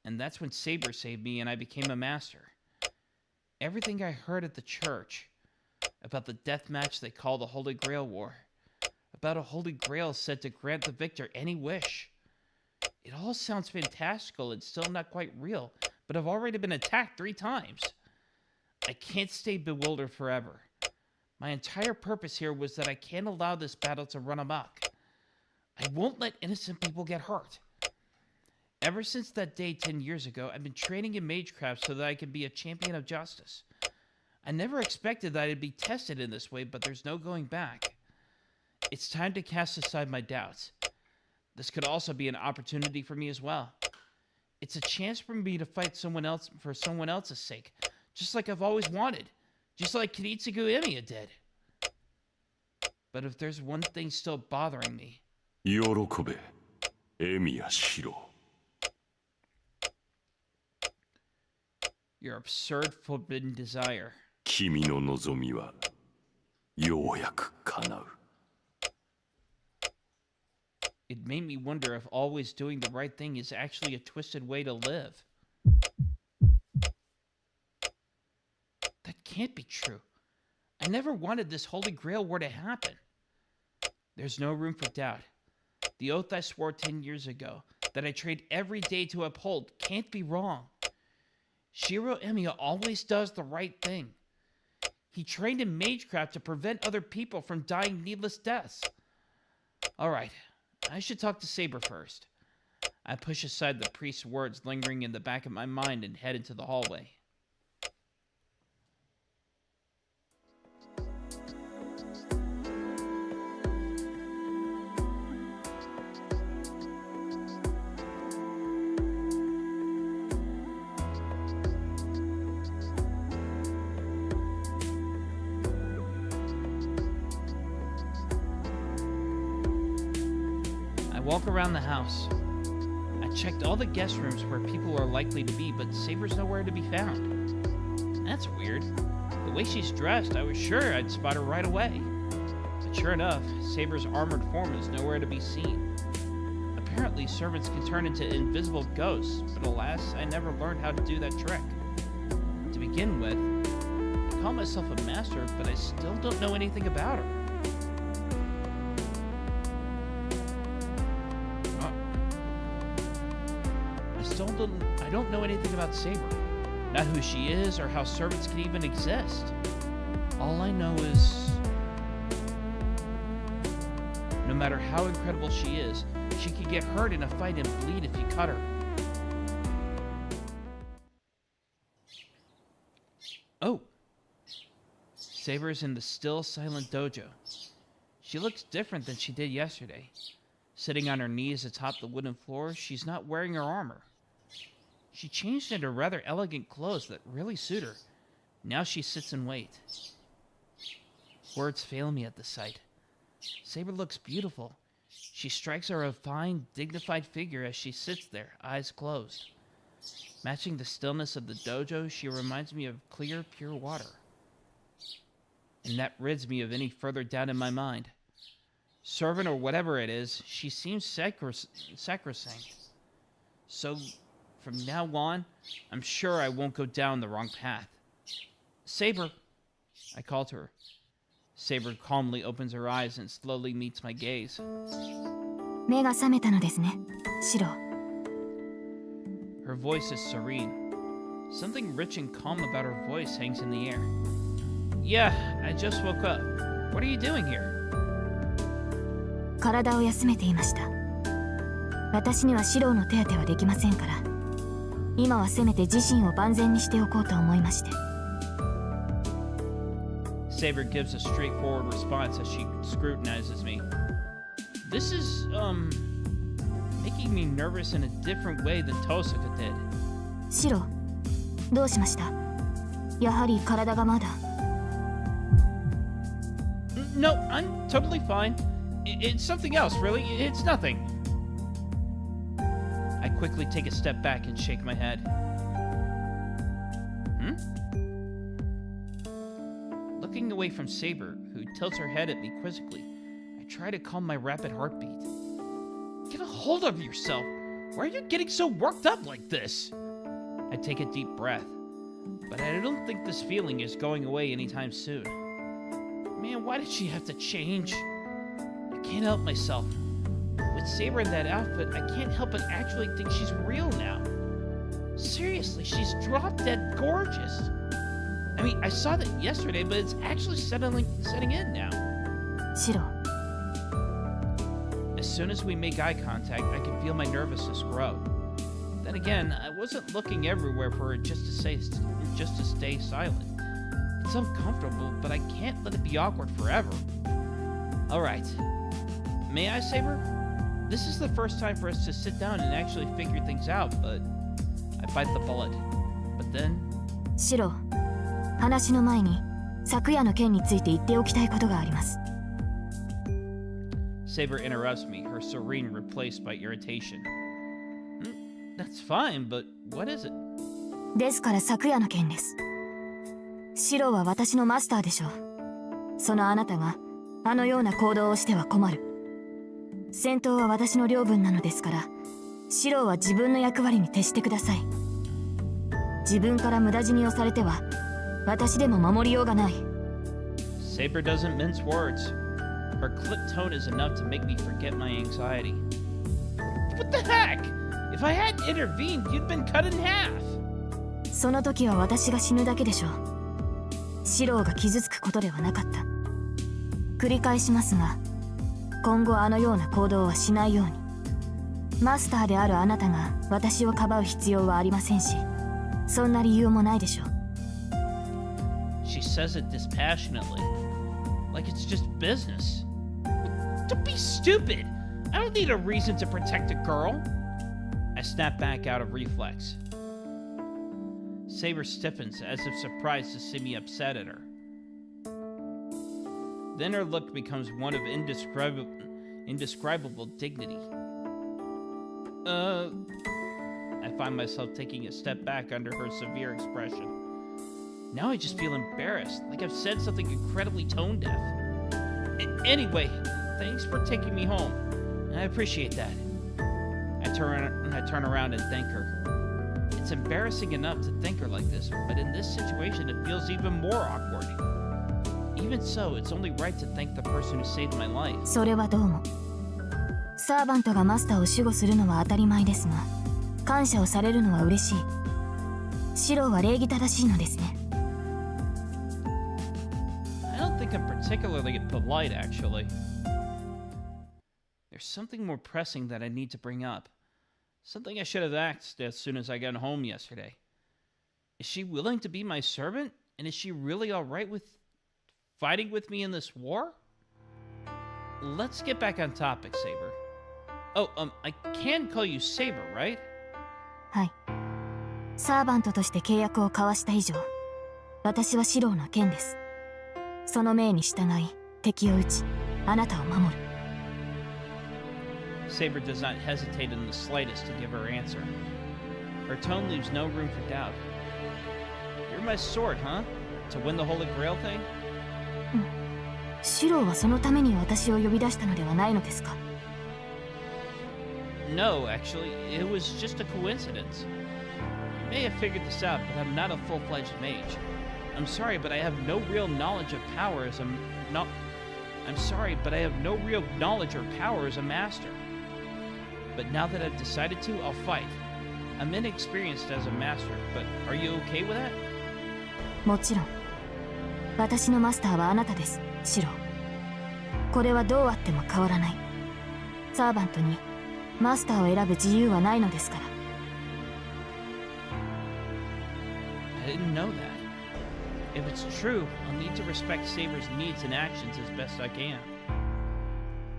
And that's when Saber saved me and I became a master. Everything I heard at the church, about the death match they call the Holy Grail War, about a Holy Grail said to grant the victor any wish. It all sounds fantastical and still not quite real, but I've already been attacked 3 times. I can't stay bewildered forever. My entire purpose here was that I can't allow this battle to run amok. I won't let innocent people get hurt. Ever since that day 10 years ago, I've been training in magecraft so that I can be a champion of justice. I never expected that I'd be tested in this way, but there's no going back. It's time to cast aside my doubts. This could also be an opportunity for me as well. It's a chance for me to fight someone else for someone else's sake, just like I've always wanted, just like Kiritsugu Emiya did. But if there's one thing still bothering me... 喜べ、エミヤシロ。 Your absurd forbidden desire. 君の望みはようやく叶う。 It made me wonder if always doing the right thing is actually a twisted way to live. That can't be true. I never wanted this Holy Grail War to happen. There's no room for doubt. The oath I swore 10 years ago, that I trained every day to uphold, can't be wrong. Shiro Emiya always does the right thing. He trained in magecraft to prevent other people from dying needless deaths. Alright, I should talk to Saber first. I push aside the priest's words lingering in the back of my mind and head into the hallway. I walk around the house. I checked all the guest rooms where people are likely to be, but Saber's nowhere to be found. That's weird. The way she's dressed, I was sure I'd spot her right away. But sure enough, Saber's armored form is nowhere to be seen. Apparently, servants can turn into invisible ghosts, but alas, I never learned how to do that trick. To begin with, I call myself a master, but I still don't know anything about her. I don't know anything about Saber. Not who she is or how servants can even exist. All I know is... no matter how incredible she is, she could get hurt in a fight and bleed if you cut her. Oh! Saber's in the still, silent dojo. She looks different than she did yesterday. Sitting on her knees atop the wooden floor, she's not wearing her armor. She changed into rather elegant clothes that really suit her. Now she sits and waits. Words fail me at the sight. Saber looks beautiful. She strikes her a fine, dignified figure as she sits there, eyes closed. Matching the stillness of the dojo, she reminds me of clear, pure water. And that rids me of any further doubt in my mind. Servant or whatever it is, she seems sacrosanct. So... from now on, I'm sure I won't go down the wrong path. Saber, I call to her. Saber calmly opens her eyes and slowly meets my gaze. 目が覚めたのですね、シロ。 Her voice is serene. Something rich and calm about her voice hangs in the air. Yeah, I just woke up. What are you doing here? 体を休めていました。私にはシロの手当てはできませんから。 今はせめて自身を万全にしておこうと思いまして。 Saber gives a straightforward response as she scrutinizes me. This is, making me nervous in a different way than Tosaka did. シロ、どうしました？やはり体がまだ。No, I'm totally fine. It's something else, really. It's nothing. I quickly take a step back and shake my head. Looking away from Saber, who tilts her head at me quizzically, I try to calm my rapid heartbeat. Get a hold of yourself! Why are you getting so worked up like this? I take a deep breath, but I don't think this feeling is going away anytime soon. Man, why did she have to change? I can't help myself. With Saber in that outfit, I can't help but actually think she's real now. Seriously, she's drop dead gorgeous. I mean, I saw that yesterday, but it's actually setting in now. シロ、 As soon as we make eye contact, I can feel my nervousness grow. Then again, I wasn't looking everywhere for her just to stay silent. It's uncomfortable, but I can't let it be awkward forever. Alright. May I, Saber? This is the first time for us to sit down and actually figure things out, but I bite the bullet. But then... シロ、話の前に昨夜の件について言っておきたいことがあります。 Saber interrupts me, her serene replaced by irritation. That's fine, but what is it? ですから昨夜の件です。シロは私のマスターでしょう。そのあなたがあのような行動をしては困る。戦闘は私の領分なのですから、シロは自分の役割に徹してください。自分から無駄死にをされては私でも守りようがない。 Saber doesn't mince words. Her clipped tone is enough to make me forget my anxiety. What the heck? If I hadn't intervened, you'd been cut in half. その時は私が死ぬだけでしょう。シローが傷つくことではなかった。繰り返しますが、今後あのような行動はしないように。マスターであるあなたが私をかばう必要はありませんし、そんな理由もないでしょう。 She says it dispassionately, like it's just business. Don't be stupid! I don't need a reason to protect a girl. I snap back out of reflex. Saber stiffens as if surprised to see me upset at her. Then her look becomes one of indescribable dignity. I find myself taking a step back under her severe expression. Now I just feel embarrassed, like I've said something incredibly tone deaf. Anyway, thanks for taking me home. I appreciate that. I turn around and thank her. It's embarrassing enough to thank her like this, but in this situation it feels even more awkward. Even so, it's only right to thank the person who saved my life. それはどうも。サーバントがマスターを守護するのは当たり前ですが、感謝をされるのは嬉しい。シローは礼儀正しいのですね。I don't think I'm particularly polite, actually. There's something more pressing that I need to bring up. Something I should have asked as soon as I got home yesterday. Is she willing to be my servant? And is she really alright with fighting with me in this war? Let's get back on topic, Saber. Oh, I can call you Saber, right? はい。サーバントとして契約を交わした以上、私はシローの剣です。その命に従い、敵を撃ち、あなたを守る。Saber does not hesitate in the slightest to give her answer. Her tone leaves no room for doubt. You're my sword, huh? To win the Holy Grail thing? シローはそのために私を呼び出したのではないのですか? No, actually, it was just a coincidence. You may have figured this out, but I'm not a full-fledged mage. I'm sorry, but I have no real knowledge of power as I'm sorry, but I have no real knowledge or power as a master. But now that I've decided to, I'll fight. I'm inexperienced as a master, but are you okay with that? もちろん。私のマスターはあなたです、シロー。これはどうあっても変わらない。サーバントにマスターを選ぶ自由はないのですから。I didn't know that. If it's true, I'll need to respect Saber's needs and actions as best I can.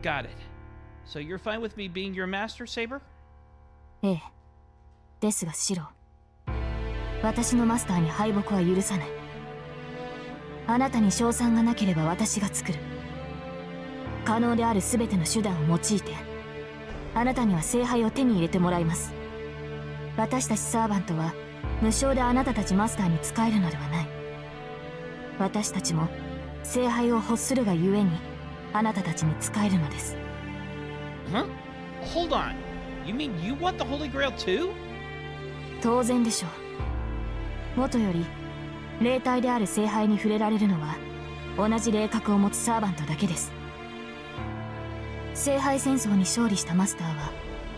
Got it. So you're fine with me being your master, Saber? ええ。ですがシロー、私のマスターに敗北は許さない。あなたに勝算がなければ私が作る。可能である全ての手段を用いて、あなたには聖杯を手に入れてもらいます。私たちサーバントは無償であなたたちマスターに仕えるのではない。私たちも聖杯を欲するがゆえにあなたたちに仕えるのです。Huh? Hold on. You mean you want the Holy Grail too? 当然でしょう。もとより霊体である聖杯に触れられるのは同じ霊格を持つサーバントだけです。聖杯戦争に勝利したマスターは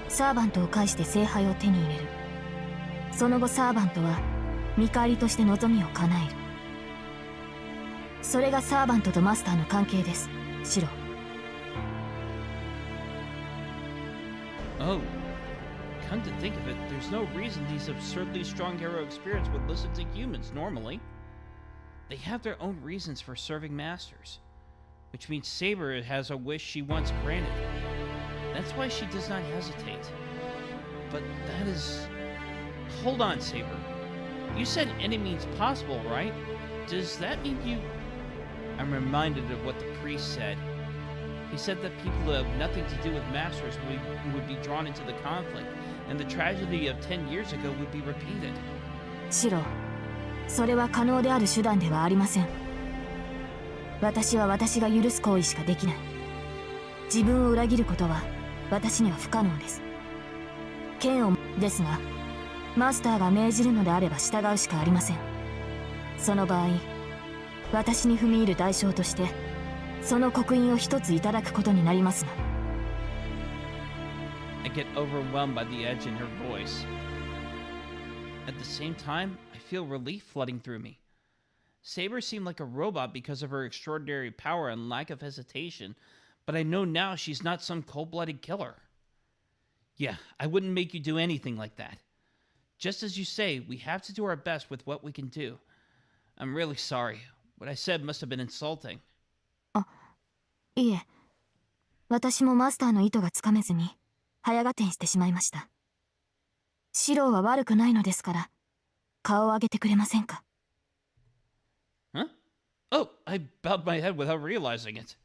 サーバントを介して聖杯を手に入れる。その後サーバントは見返りとして望みを叶える。それがサーバントとマスターの関係です、シロ。Oh, come to think of it, there's no reason these absurdly strong heroic spirits would listen to humans normally. They have their own reasons for serving masters, which means Saber has a wish she wants granted. That's why she does not hesitate. But that is... Hold on, Saber. You said any means possible, right? Does that mean you... I'm reminded of what the priest said. He said that people who have nothing to do with masters would be drawn into the conflict, and the tragedy of 10 years ago would be repeated. シロ、それは可能である手段ではありません。私は私が許す行為しかできない。自分を裏切ることは私には不可能です。剣をですが、マスターが命じるのであれば従うしかありません。その場合、私に踏み入る代償としてその刻印を一ついただくことになりますが。I get overwhelmed by the edge in her voice. At the same time, I feel relief flooding through me. Saber seemed like a robot because of her extraordinary power and lack of hesitation, but I know now she's not some cold-blooded killer. Yeah, I wouldn't make you do anything like that. Just as you say, we have to do our best with what we can do. I'm really sorry. What I said must have been insulting. いえ、私もマスターの意図がつかめずに早合点してしまいました。シローは悪くないのですから顔を上げてくれませんか。 Huh? Oh, I bowed my head without realizing it.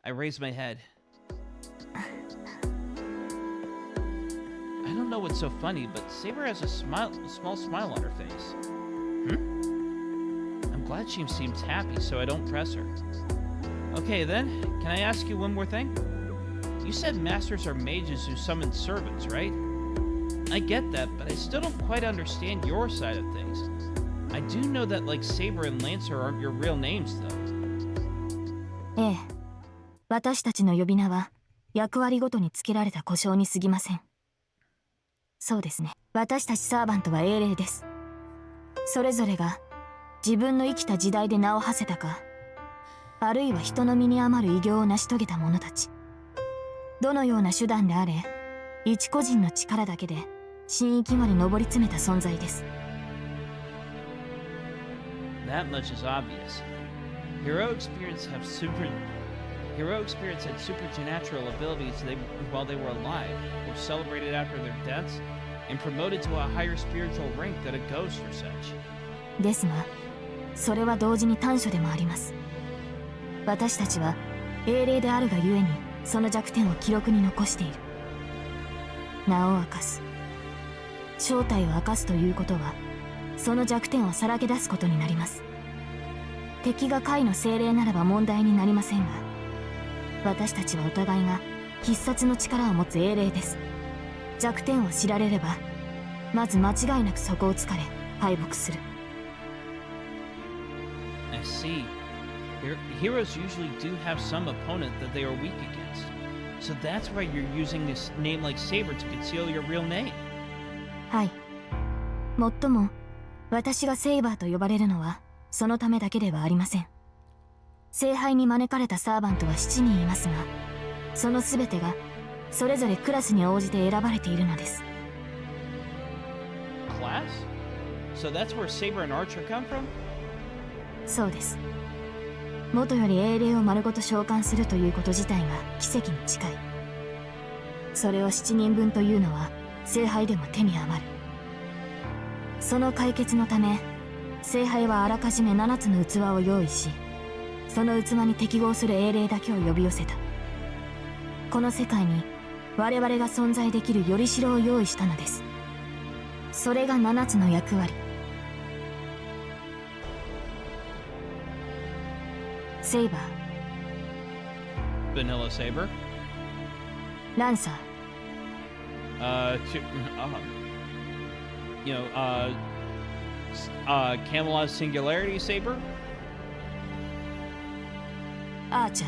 I raised my head. I don't know what's so funny, but Saber has a small smile on her face. I'm glad she seems happy, so I don't press her. Okay then, can I ask you one more thing? You said masters are mages who summon servants, right? I get that, but I still don't quite understand your side of things. I do know that like Saber and Lancer aren't your real names, though. ええ、私たちの呼び名は役割ごとにつけられた呼称に過ぎません。そうですね。私たちサーバントは英霊です。それぞれが自分の生きた時代で名を馳せたか、あるいは人の身に余る偉業を成し遂げた者たち。どのような手段であれ、一個人の力だけで神域まで上り詰めた存在です。That much is obvious. Heroic spirits had supernatural abilities while they were alive, were celebrated after their deaths, and promoted to a higher spiritual rank than a ghost or such. ですが、それは同時に短所でもあります。私たちは英霊であるがゆえにその弱点を記録に残している。名を明かす、正体を明かすということはその弱点をさらけ出すことになります。敵が下位の精霊ならば問題になりませんが、私たちはお互いが必殺の力を持つ英霊です。弱点を知られればまず間違いなくそこを突かれ敗北する。 I see. Heroes usually do have some opponent that they are weak against. So that's why you're using this name like Saber to conceal your real name. はい。もっとも私がセイバーと呼ばれるのはそのためだけではありません。聖杯に招かれたサーバントは7人いますが、その全てがそれぞれクラスに応じて選ばれているのです。Class? So that's where Saber and Archer come from? そうです。元より英霊を丸ごと召喚するということ自体が奇跡に近い。それを7人分というのは聖杯でも手に余る。その解決のため聖杯はあらかじめ7つの器を用意し、その器に適合する英霊だけを呼び寄せた。この世界に我々が存在できるよりしろを用意したのです。それが7つの役割。セイバー、 Vanilla Saber? ランサー、Camelot Singularity Saber? アーチャ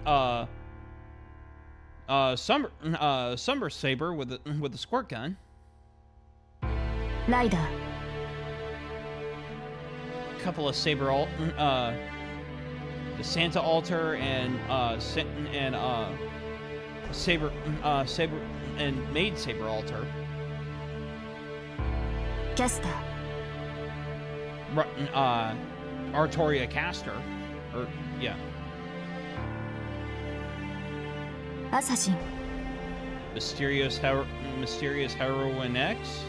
ー、 Summer Saber with a squirt gun. ス Summer Saber with a squirt gun. ス Summer Saber with a squirt gun. ライダー。 couple of saber the Santa altar and saber and maid saber altar. キャスター。 Artoria caster, or yeah. アサシン。 Mysterious Heroine X.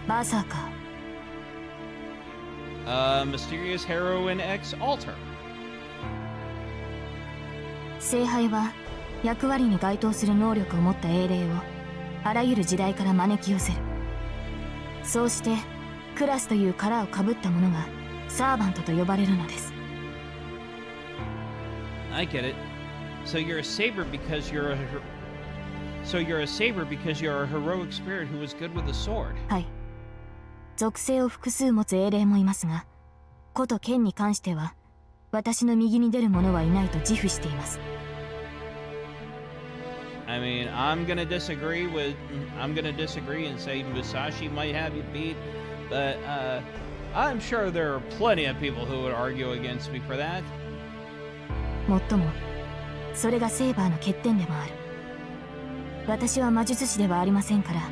バーサーカー。 Mysterious Heroine X Alter. 聖杯は役割に該当する能力を持った英霊をあらゆる時代から招き寄せる。そうしてクラスという殻をかぶった者がサーバントと呼ばれるのです。 I get it. So you're a saber because you're a heroic spirit who was good with a sword. はい。属性を複数持つ英霊もいますが、こと剣に関しては私の右に出る者はいないと自負しています。 I mean, I'm gonna disagree and say Musashi might have you beat, but I'm sure there are plenty of people who would argue against me for that. もっとも、それがセーバーの欠点でもある。私は魔術師ではありませんから、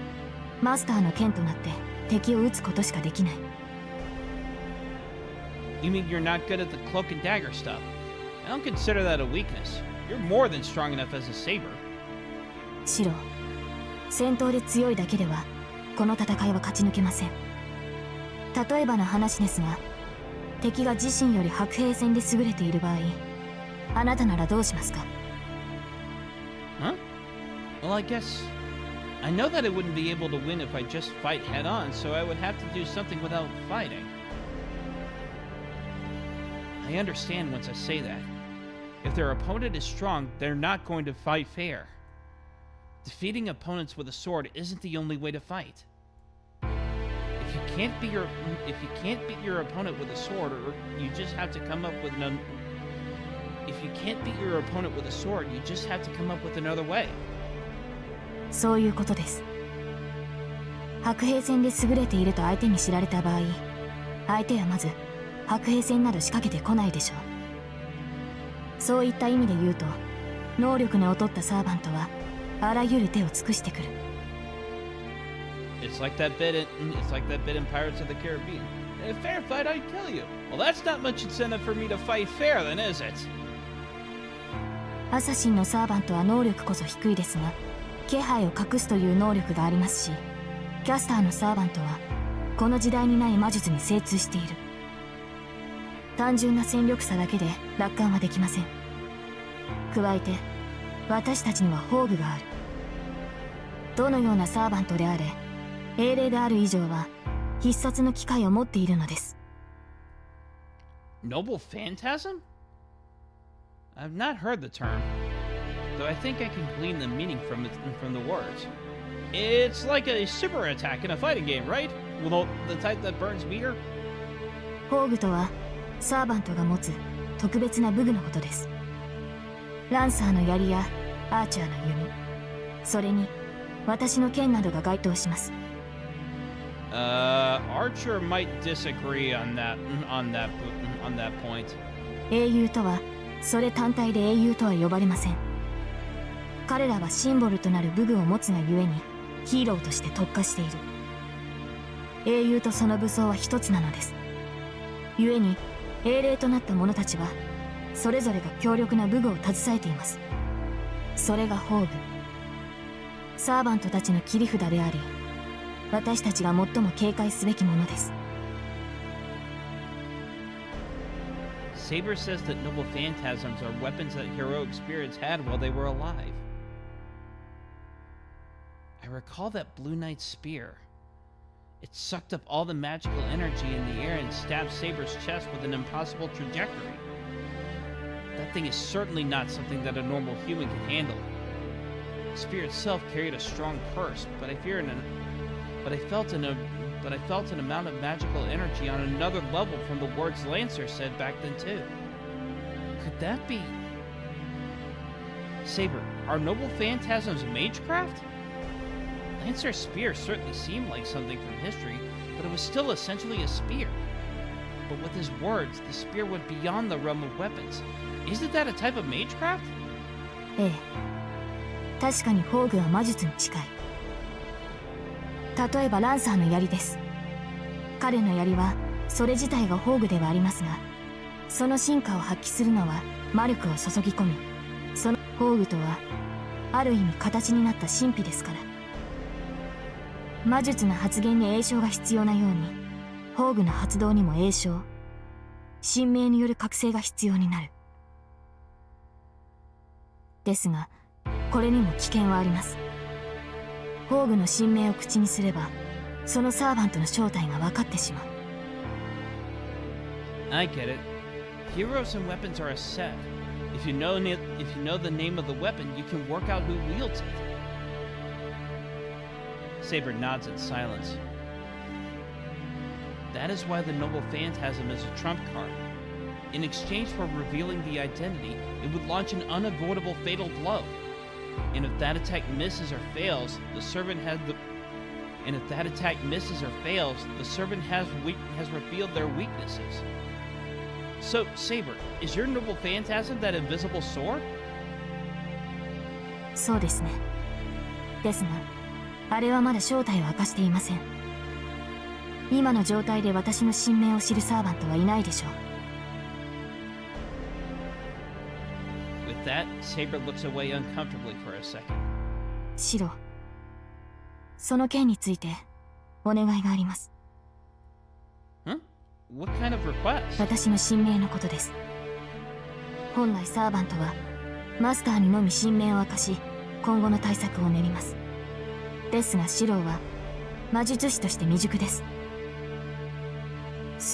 マスターの剣となって敵を撃つことしかできない。 You mean you're not good at the cloak and dagger stuff? I don't consider that a weakness. You're more than strong enough as a saber. シロ、戦闘で強いだけではこの戦いは勝ち抜けません。例えばの話ですが、敵が自身より白兵戦で優れている場合、あなたならどうしますか？ Huh? Well, I guess I know that I wouldn't be able to win if I just fight head on, so I would have to do something without fighting. I understand once I say that. If their opponent is strong, they're not going to fight fair. Defeating opponents with a sword isn't the only way to fight. If you can't beat your opponent with a sword, or you just have to come up with another way. そういうことです。白兵戦で優れていると相手に知られた場合、相手はまず白兵戦など仕掛けてこないでしょう。そういった意味で言うと、能力の劣ったサーバントはあらゆる手を尽くしてくる。 It's like that bit in Pirates of the Caribbean. In a fair fight, I'd kill you. Well, that's not much incentive for me to fight fair, then, is it? アサシンのサーバントは能力こそ低いですが、気配を隠すという能力がありますし、キャスターのサーバントはこの時代にない魔術に精通している。単純な戦力差だけで楽観はできません。加えて私たちには宝具がある。どのようなサーバントであれ、英霊である以上は必殺の機会を持っているのです。 Noble Phantasm? I've not heard the term, though I think I can glean the meaning from the words. It's like a super attack in a fighting game, right? Well, the type that burns meter? 宝具とはサーバントが持つ特別な武具のことです。ランサーの槍やアーチャーの弓、それに私の剣などが該当します。 Archer might disagree on that point. 英雄とはそれ単体で英雄とは呼ばれません。彼らはシンボルとなる武具を持つがゆえにヒーローとして特化している。英雄とその武装は一つなのです。ゆえに英霊となった者たちはそれぞれが強力な武具を携えています。それが宝具、サーバントたちの切り札であり、私たちが最も警戒すべきものです。 Saber says that noble phantasms are weapons that heroic spirits had while they were alive. I recall that Blue Knight's spear. It sucked up all the magical energy in the air and stabbed Saber's chest with an impossible trajectory. That thing is certainly not something that a normal human can handle. The spear itself carried a strong curse, but I felt an amount of magical energy on another level from the words Lancer said back then too. Could that be... Saber, are noble phantasms magecraft? Lancer's spear certainly seemed like something from history, but it was still essentially a spear. But with his words, the spear went beyond the realm of weapons. Isn't that a type of magecraft? ええ、確かに宝具は魔術に近い。例えばランサーの槍です。彼の槍はそれ自体が宝具ではありますが、その進化を発揮するのは魔力を注ぎ込み、その宝具とはある意味形になった神秘ですから。魔術の発現に栄唱が必要なように、宝具の発動にも栄唱、神明による覚醒が必要になる。ですが、これにも危険はあります。宝具の神明を口にすれば、そのサーバントの正体が分かってしまう。I get it. Heroes and weapons are a set. If you know the name of the weapon, you can work out who wields it. Saber nods in silence. That is why the Noble Phantasm is a trump card. In exchange for revealing the identity, it would launch an unavoidable fatal blow. And if that attack misses or fails, the servant has revealed their weaknesses. So, Saber, is your Noble Phantasm that invisible sword? そうですね。ですが、あれはまだ正体を明かしていません。今の状態で私の神明を知るサーバントはいないでしょう。With that, Saber looks away uncomfortably for a second. シロ、その件についてお願いがあります。What kind of request? 私の神明のことです。本来サーバントはマスターにのみ神明を明かし、今後の対策を練ります。ですがシローは魔術師として未熟です。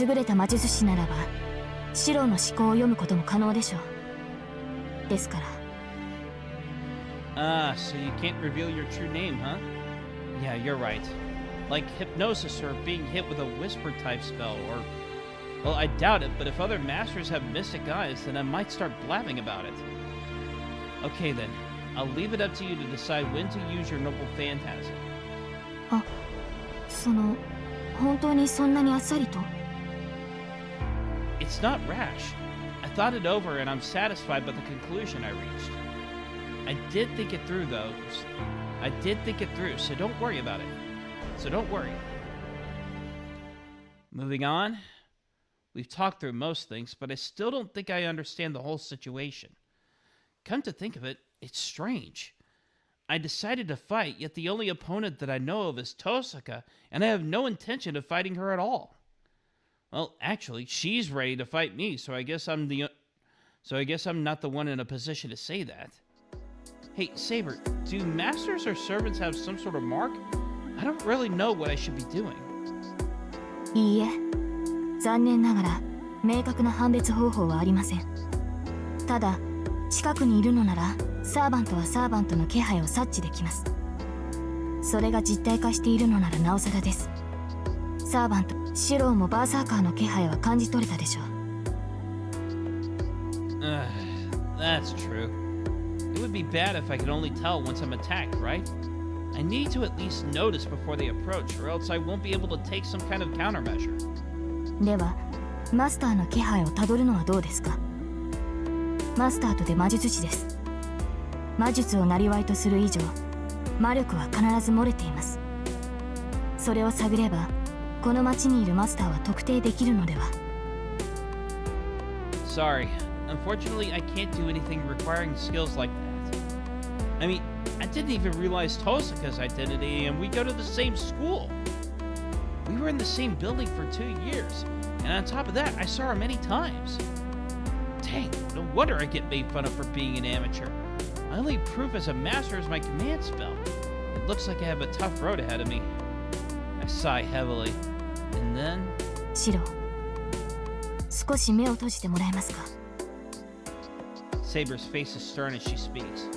優れた魔術師ならばシローの思考を読むことも可能でしょう。ですから。So you can't reveal your true name, huh? Yeah, you're right. Like hypnosis or being hit with a whisper type spell, or... Well, I doubt it, but if other masters have mystic eyes, then I might start blabbing about it. Okay then, I'll leave it up to you to decide when to use your Noble Phantasm. あ、本当にそんなにあっさりと？ It's not rash. I thought it over and I'm satisfied by the conclusion I reached. I did think it through, so don't worry about it. So don't worry. Moving on. We've talked through most things, but I still don't think I understand the whole situation. Come to think of it, it's strange. I decided to fight, yet the only opponent that I know of is Tosaka, and I have no intention of fighting her at all. Well, actually, she's ready to fight me, so I guess I'm not the one in a position to say that. Hey, Saber, do masters or servants have some sort of mark? I don't really know what I should be doing. いいえ、残念ながら明確な判別方法はありません。ただ、近くにいるのならサーバントはサーバントの気配を察知できます。それが実体化しているのならなおさらです。サーバント、シローもバーサーカーの気配は感じ取れたでしょう。That's true. It would be bad if I could only tell once I'm attacked, right? I need to at least notice before they approach, or else I won't be able to take some kind of countermeasure. では、マスターの気配をたどるのはどうですか？マスターとで魔術師です。魔術を生とする以上、魔力は必ず漏れています。それを探れば、この町にいるマスターは特定できるのでは？ Sorry. Unfortunately, I can't do anything requiring skills like that. I mean, I didn't even realize Tosaka's identity, and we go to the same school. We were in the same building for 2 years, and on top of that, I saw her many times. Dang, no wonder I get made fun of for being an amateur. My only proof as a master is my command spell. It looks like I have a tough road ahead of me. I sigh heavily, and then... シロ、少し目を閉じてもらえますか？ Saber's face is stern as she speaks.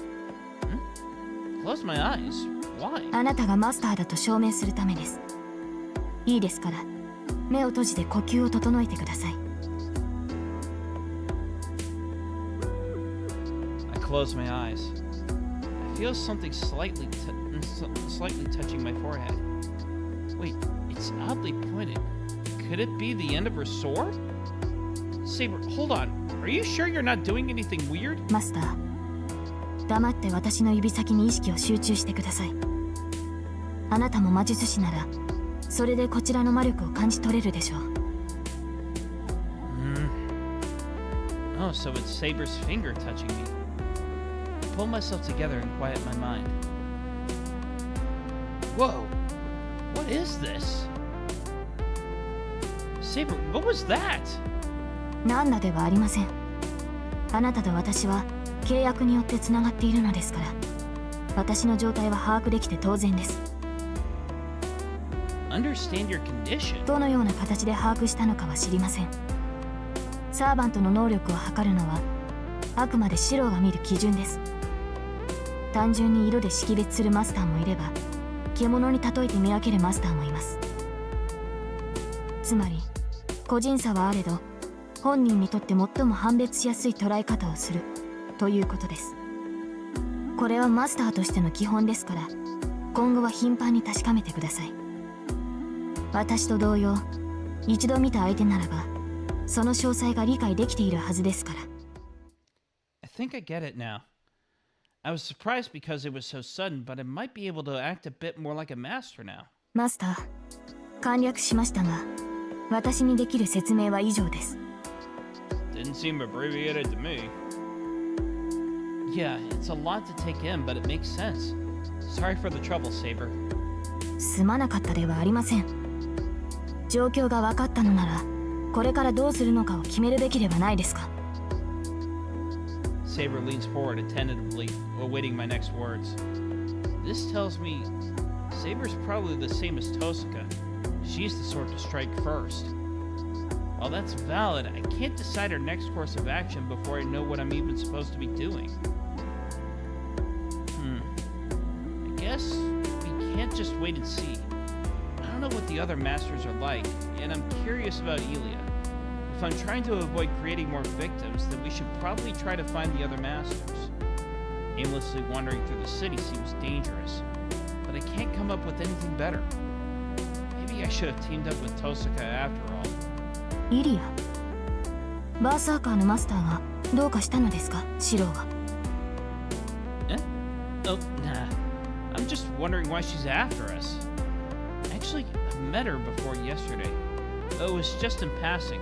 Close my eyes? Why? あなたがマスターだと証明するためです。いいですから、目を閉じて呼吸を整えてください。I close my eyes. I feel something slightly and slightly touching my forehead. Wait, it's oddly pointed. Could it be the end of her sword? Saber, hold on. Are you sure you're not doing anything weird? マスター、黙って私の指先に意識を集中してください。あなたも魔術師なら、それでこちらの魔力を感じ取れるでしょう。Oh, so it's Saber's finger touching me. I pull myself together and quiet my mind. Whoa! What is this? Saber, what was that? なんだではありません。あなたと私は契約によってつながっているのですから、私の状態は把握できて当然です。Understand your condition? どのような形で把握したのかは知りません。サーバントの能力を測るのはあくまでシローが見る基準です。単純に色で識別するマスターもいれば、獣に例えて見分けるマスターもいます。つまり個人差はあれど、本人にとって最も判別しやすい捉え方をするということです。これはマスターとしての基本ですから、今後は頻繁に確かめてください。私と同様、一度見た相手ならばその詳細が理解できているはずですから。I think I get it now. I was surprised because it was so sudden, but I might be able to act a bit more like a master now. マスター、簡略しましたが、私にできる説明は以上です。Didn't seem abbreviated to me. Yeah, it's a lot to take in, but it makes sense. Sorry for the trouble, Saber. すまなかったではありません。状況が分かったのなら、これからどうするのかを決めるべきではないですか。Saber leans forward attentively, awaiting my next words. This tells me Saber's probably the same as Tosaka. She's the sort to strike first. While that's valid, I can't decide our next course of action before I know what I'm even supposed to be doing. I guess we can't just wait and see. I don't know what the other masters are like, and I'm curious about Elia. If I'm trying to avoid creating more victims, then we should probably try to find the other masters. Aimlessly wandering through the city seems dangerous, but I can't come up with anything better. Maybe I should have teamed up with Tosaka after all. イリア、バーサーカーのマスターがどうかしたのですか、シローは。Oh, nah. I'm just wondering why she's after us. Actually, I've met her before yesterday. Oh, it was just in passing.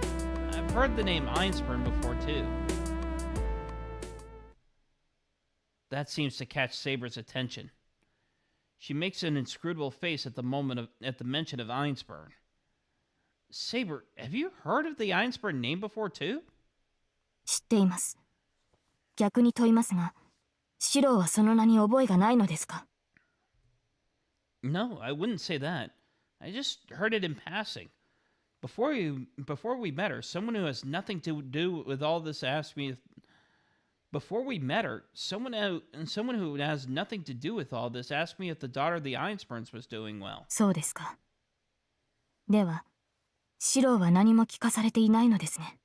I've heard the name Einspern before, too. That seems to catch Saber's attention. She makes an inscrutable face at the mention of Einspern. Saber, have you heard of the Einspern name before, too? 知っています。逆に問いますが、シローはその名に覚えがないのですか？ No, I wouldn't say that. I just heard it in passing. Before we met her, someone who has nothing to do with all this asked me if... Before we met her, someone who has nothing to do with all this asked me if the daughter of the Einsperns was doing well. そうですか。では、シローは何も聞かされていないのですね。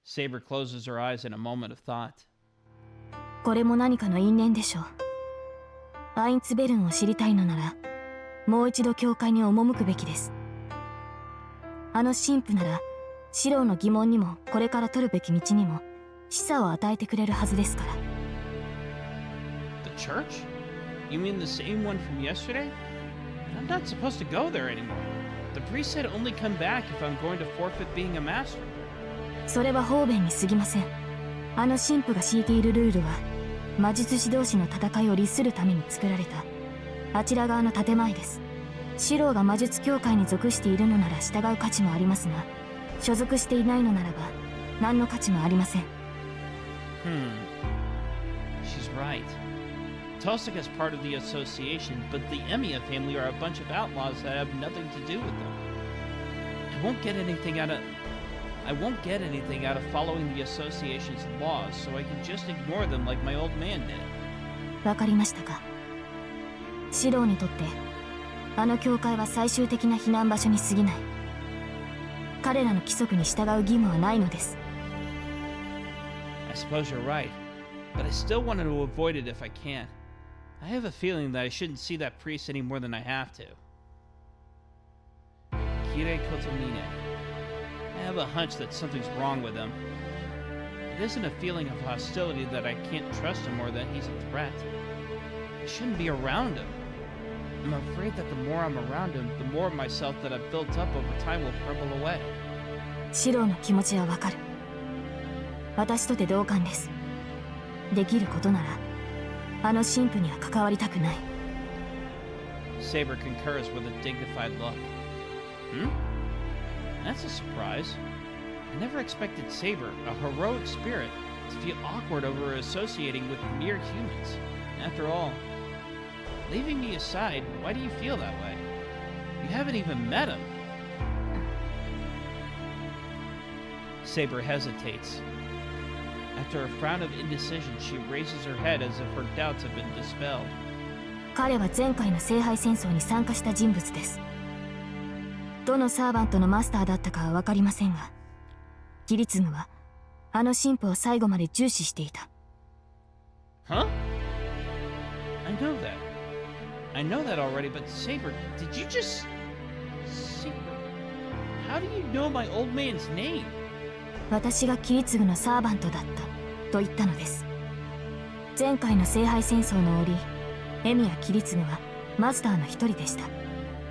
Saber closes her eyes in a moment of thought. これも何かの因縁でしょう。アインツベルンを知りたいのなら、もう一度教会に赴くべきです。あの神父なら、シローの疑問にもこれから取るべき道にも示唆を与えてくれるはずですから。The church? You mean the same one from yesterday? I'm not supposed to go there anymore. The priest said only come back if I'm going to forfeit being a master. それは方便に過ぎません。あの神父が敷いているルールは、魔術師同士の戦いを律するために作られたあちら側の建前です。シローが魔術協会に属しているのなら従う価値もありますが、所属していないのならば何の価値もありません。She's right. Tosaka's part of the association, but the Emiya family are a bunch of outlaws that have nothing to do with them. I won't get anything out of following the association's laws, so I can just ignore them like my old man did. わかりましたか。シローにとってあの教会は最終的な避難場所に過ぎない。彼らの規則に従う義務はないのです。I suppose you're right. but I still want to avoid it if I can. I have a feeling that I shouldn't see that priest any more than I have to. Kire Kotomine. I have a hunch that something's wrong with him. It isn't a feeling of hostility that I can't trust him or that he's a threat. I shouldn't be around him. I'm afraid that the more I'm around him, the more of myself that I've built up over time will crumble away. シロの気持ちはわかる。私とて同感です。できることなら、あの神父には関わりたくない。Saber concurs with a dignified look. That's a surprise. I never expected Saber, a heroic spirit, to feel awkward over associating with mere humans. After all, leaving me aside, why do you feel that way? You haven't even met him. Saber hesitates. After a frown of indecision, she raises her head as if her doubts have been dispelled. 彼は前回の聖杯戦争に参加した人物です。どのサーバントのマスターだったかは分かりませんが、キリツグはあの神父を最後まで重視していた。Huh? I know that already, but Saber, did you just... Saber, how do you know my old man's name? 私がキリツグのサーバントだったと言ったのです。前回の聖杯戦争の折、エミやキリツグはマスターの一人でした。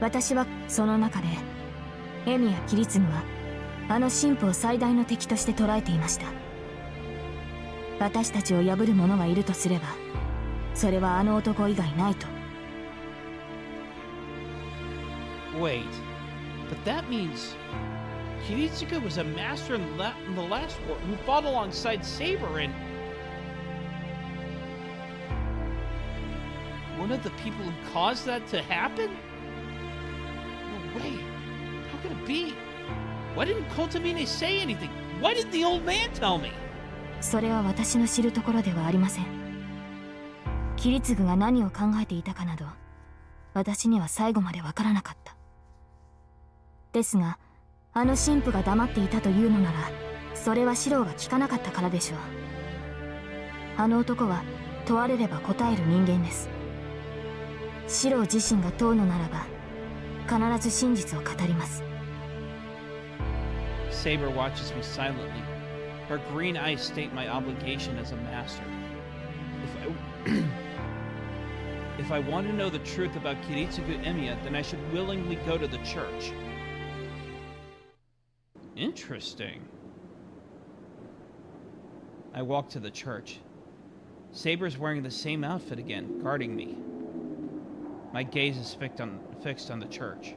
私はその中でエミやキリツグはあの神父を最大の敵として捉えていました。私たちを破る者がいるとすれば、それはあの男以外ないと。Wait, but that means Kiritsugu was a master in the last war who fought alongside Saber and... one of the people who caused that to happen? No way. How could it be? Why didn't Kotomine say anything? Why did the old man tell me? それは私の知るところではありません。キリツグが何を考えていたかなど、私には最後までわからなかった。ですが、あの神父が黙っていたというのなら、それはシローが聞かなかったからでしょう。あの男は問われれば答える人間です。シロー自身が問うのならば、必ず真実を語ります。Saber watches me silently. Her green eyes state my obligation as a master. If I want to know the truth about Kiritsugu Emiya, then I should willingly go to the church. Interesting. I walk to the church. Saber's wearing the same outfit again, guarding me. My gaze is fixed on the church.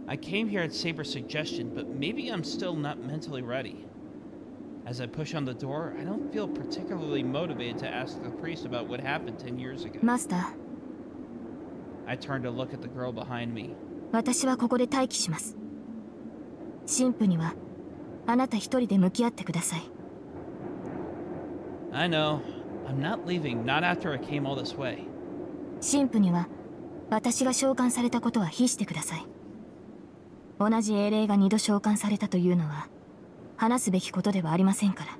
I came here at Saber's suggestion, but maybe I'm still not mentally ready. As I push on the door, I don't feel particularly motivated to ask the priest about what happened 10 years ago. Master. I turn to look at the girl behind me. 私はここで待機します。神父にはあなた一人で向き合ってください。I know. I'm not leaving, not after I came all this way. 神父には私が召喚されたことは非してください。同じ英霊が2度召喚されたというのは話すべきことではありませんから。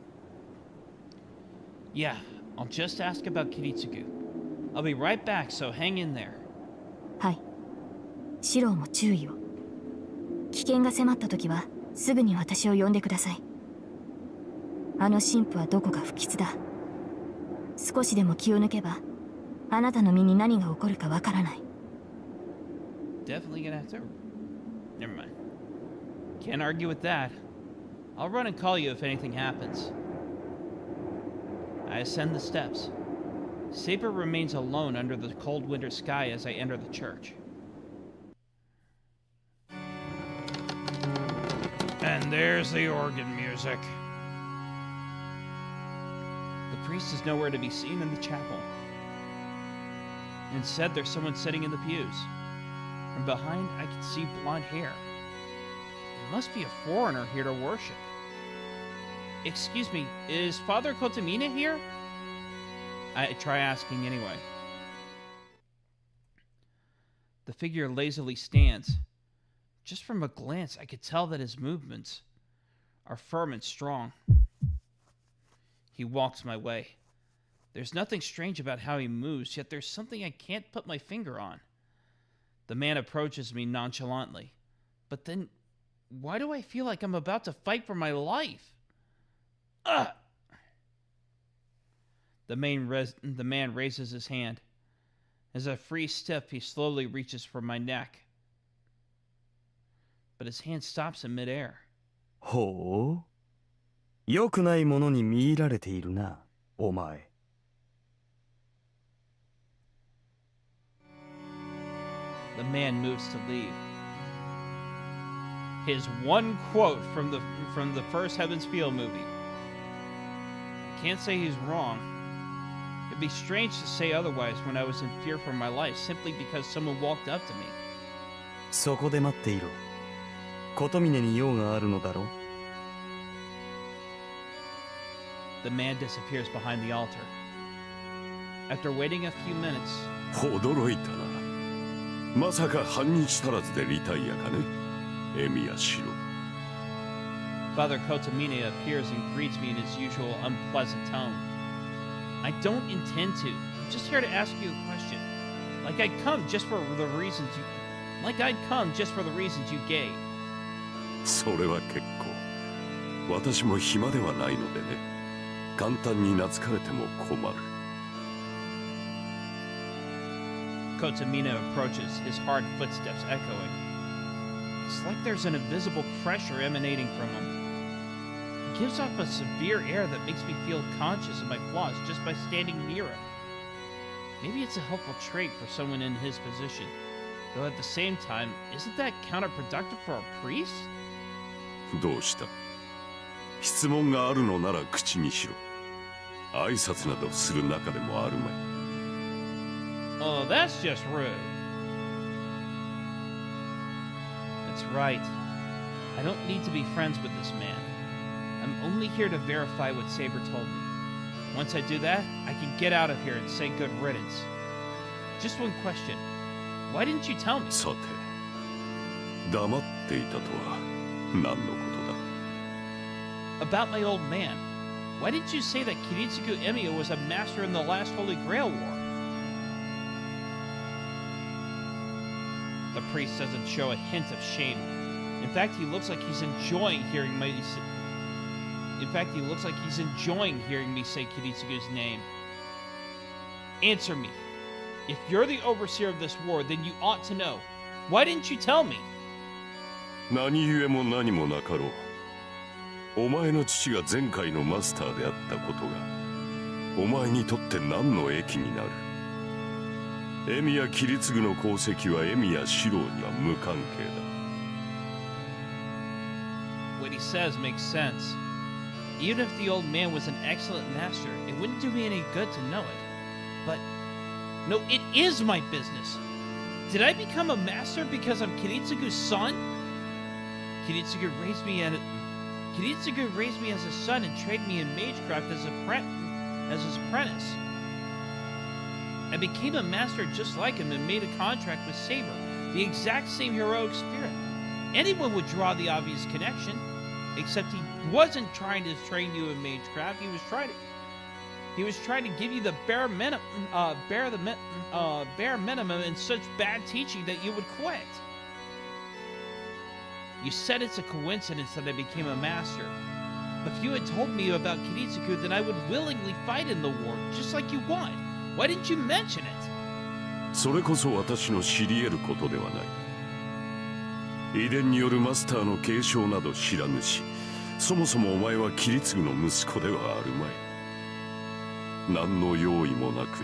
Yeah, I'll just ask about Kiritsugu. I'll be right back, so hang in there. はい。シローも注意を。危険が迫った時はすぐに私を呼んでください。あの神父はどこか不吉だ。少しでも気を抜けばあなたの身に何が起こるかわからない。Definitely gonna have to... Never mind. Can't argue with that. I'll run and call you if anything happens. I ascend the steps. Saber remains alone under the cold winter sky as I enter the church. And there's the organ music. The priest is nowhere to be seen in the chapel. Instead, there's someone sitting in the pews. From behind, I can see blonde hair. It must be a foreigner here to worship. Excuse me, is Father Kotomine here? I try asking anyway. The figure lazily stands. Just from a glance, I could tell that his movements are firm and strong. He walks my way, There's nothing strange about how he moves, yet there's something I can't put my finger on. The man approaches me nonchalantly. But then, why do I feel like I'm about to fight for my life? Ugh! The man raises his hand. As I freeze stiff, he slowly reaches for my neck. But his hand stops in midair. ほう。良くないものに見入られているな、お前。The man moves to leave. His one quote from the first Heaven's Feel movie. I can't say he's wrong. It'd be strange to say otherwise when I was in fear for my life simply because someone walked up to me. そこで待っていろ。琴峰に用があるのだろう。The man disappears behind the altar. After waiting a few minutes, 驚いたな。まさか半日足らずでリタイアかね、エミヤシロ。Father Kotomine appears and greets me in his usual unpleasant tone. I don't intend to. I'm just here to ask you a question. Like I'd come just for the reasons you gave. それは結構。私も暇ではないのでね。簡単に懐かれても困る。Kotomine approaches, his hard footsteps echoing. It's like there's an invisible pressure emanating from him. He gives off a severe air that makes me feel conscious of my flaws just by standing near him. Maybe it's a helpful trait for someone in his position, though at the same time, isn't that counterproductive for a priest? どうした？質問があるのなら口にしろ。挨拶などする仲でもあるまい。Oh, that's just rude. That's right. I don't need to be friends with this man. I'm only here to verify what Saber told me. Once I do that, I can get out of here and say good riddance. Just one question. Why didn't you tell me? さて、黙っていたとは何のことだ？ About my old man. Why didn't you say that Kiritsugu Emiya was a master in the last Holy Grail War? The priest doesn't show a hint of shame. In fact, he looks like he's enjoying hearing me say Kiritsugu's name. Answer me. If you're the overseer of this war, then you ought to know. Why didn't you tell me? 何故も何もなかろう。お前の父が前回のマスターであったことが、お前にとって何の益になる？エミヤキリツグの功績はエミヤシロウには無関係だ。What he says makes sense. Even if the old man was an excellent master, it wouldn't do me any good to know it. But, no, it is my business. Did I become a master because I'm Kiritsugu's son? Kiritsugu raised me as a son and trained me in magecraft as his apprentice. I became a master just like him and made a contract with Saber, the exact same heroic spirit. Anyone would draw the obvious connection, except he wasn't trying to train you in magecraft. He was trying to give you the bare minimum and such bad teaching that you would quit. You said it's a coincidence that I became a master. But if you had told me about Kiritsugu, then I would willingly fight in the war, just like you want. Why didn't you mention it? それこそ私の知り得ることではない。遺伝によるマスターの継承など知らぬし、そもそもお前はキリツグの息子ではあるまい。何の用意もなく、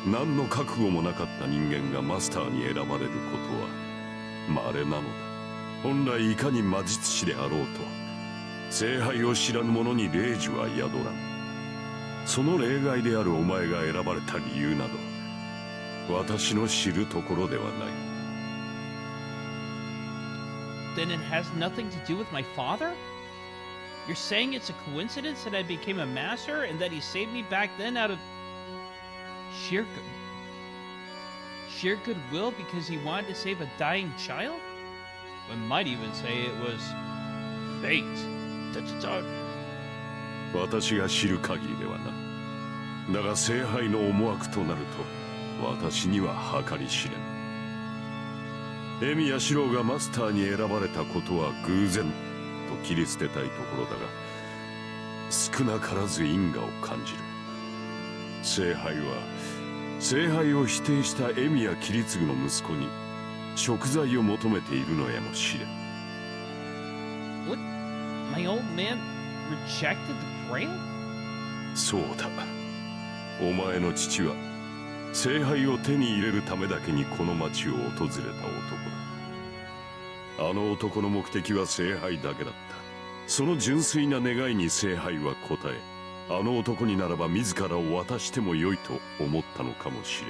何の覚悟もなかった人間がマスターに選ばれることは稀なのだ。本来いかに魔術師であろうと、聖杯を知らぬ者に霊樹は宿らん。その例外であるお前が選ばれた理由など、私の知るところではない。Then it has nothing to do with my father? You're saying it's a coincidence that I became a master and that he saved me back then out of sheer goodwill because he wanted to save a dying child? I might even say it was fate. 私が知る限りではな。だが聖杯の思惑となると私には計り知れん。エミやシローがマスターに選ばれたことは偶然と切り捨てたいところだが、少なからず因果を感じる。聖杯は聖杯を否定したエミやキリツグの息子に贖罪を求めているのやもしれん。 What? My old man rejected the Grail? そうだ。お前の父は聖杯を手に入れるためだけにこの町を訪れた男だ。あの男の目的は聖杯だけだった。その純粋な願いに聖杯は応え、あの男にならば自らを渡してもよいと思ったのかもし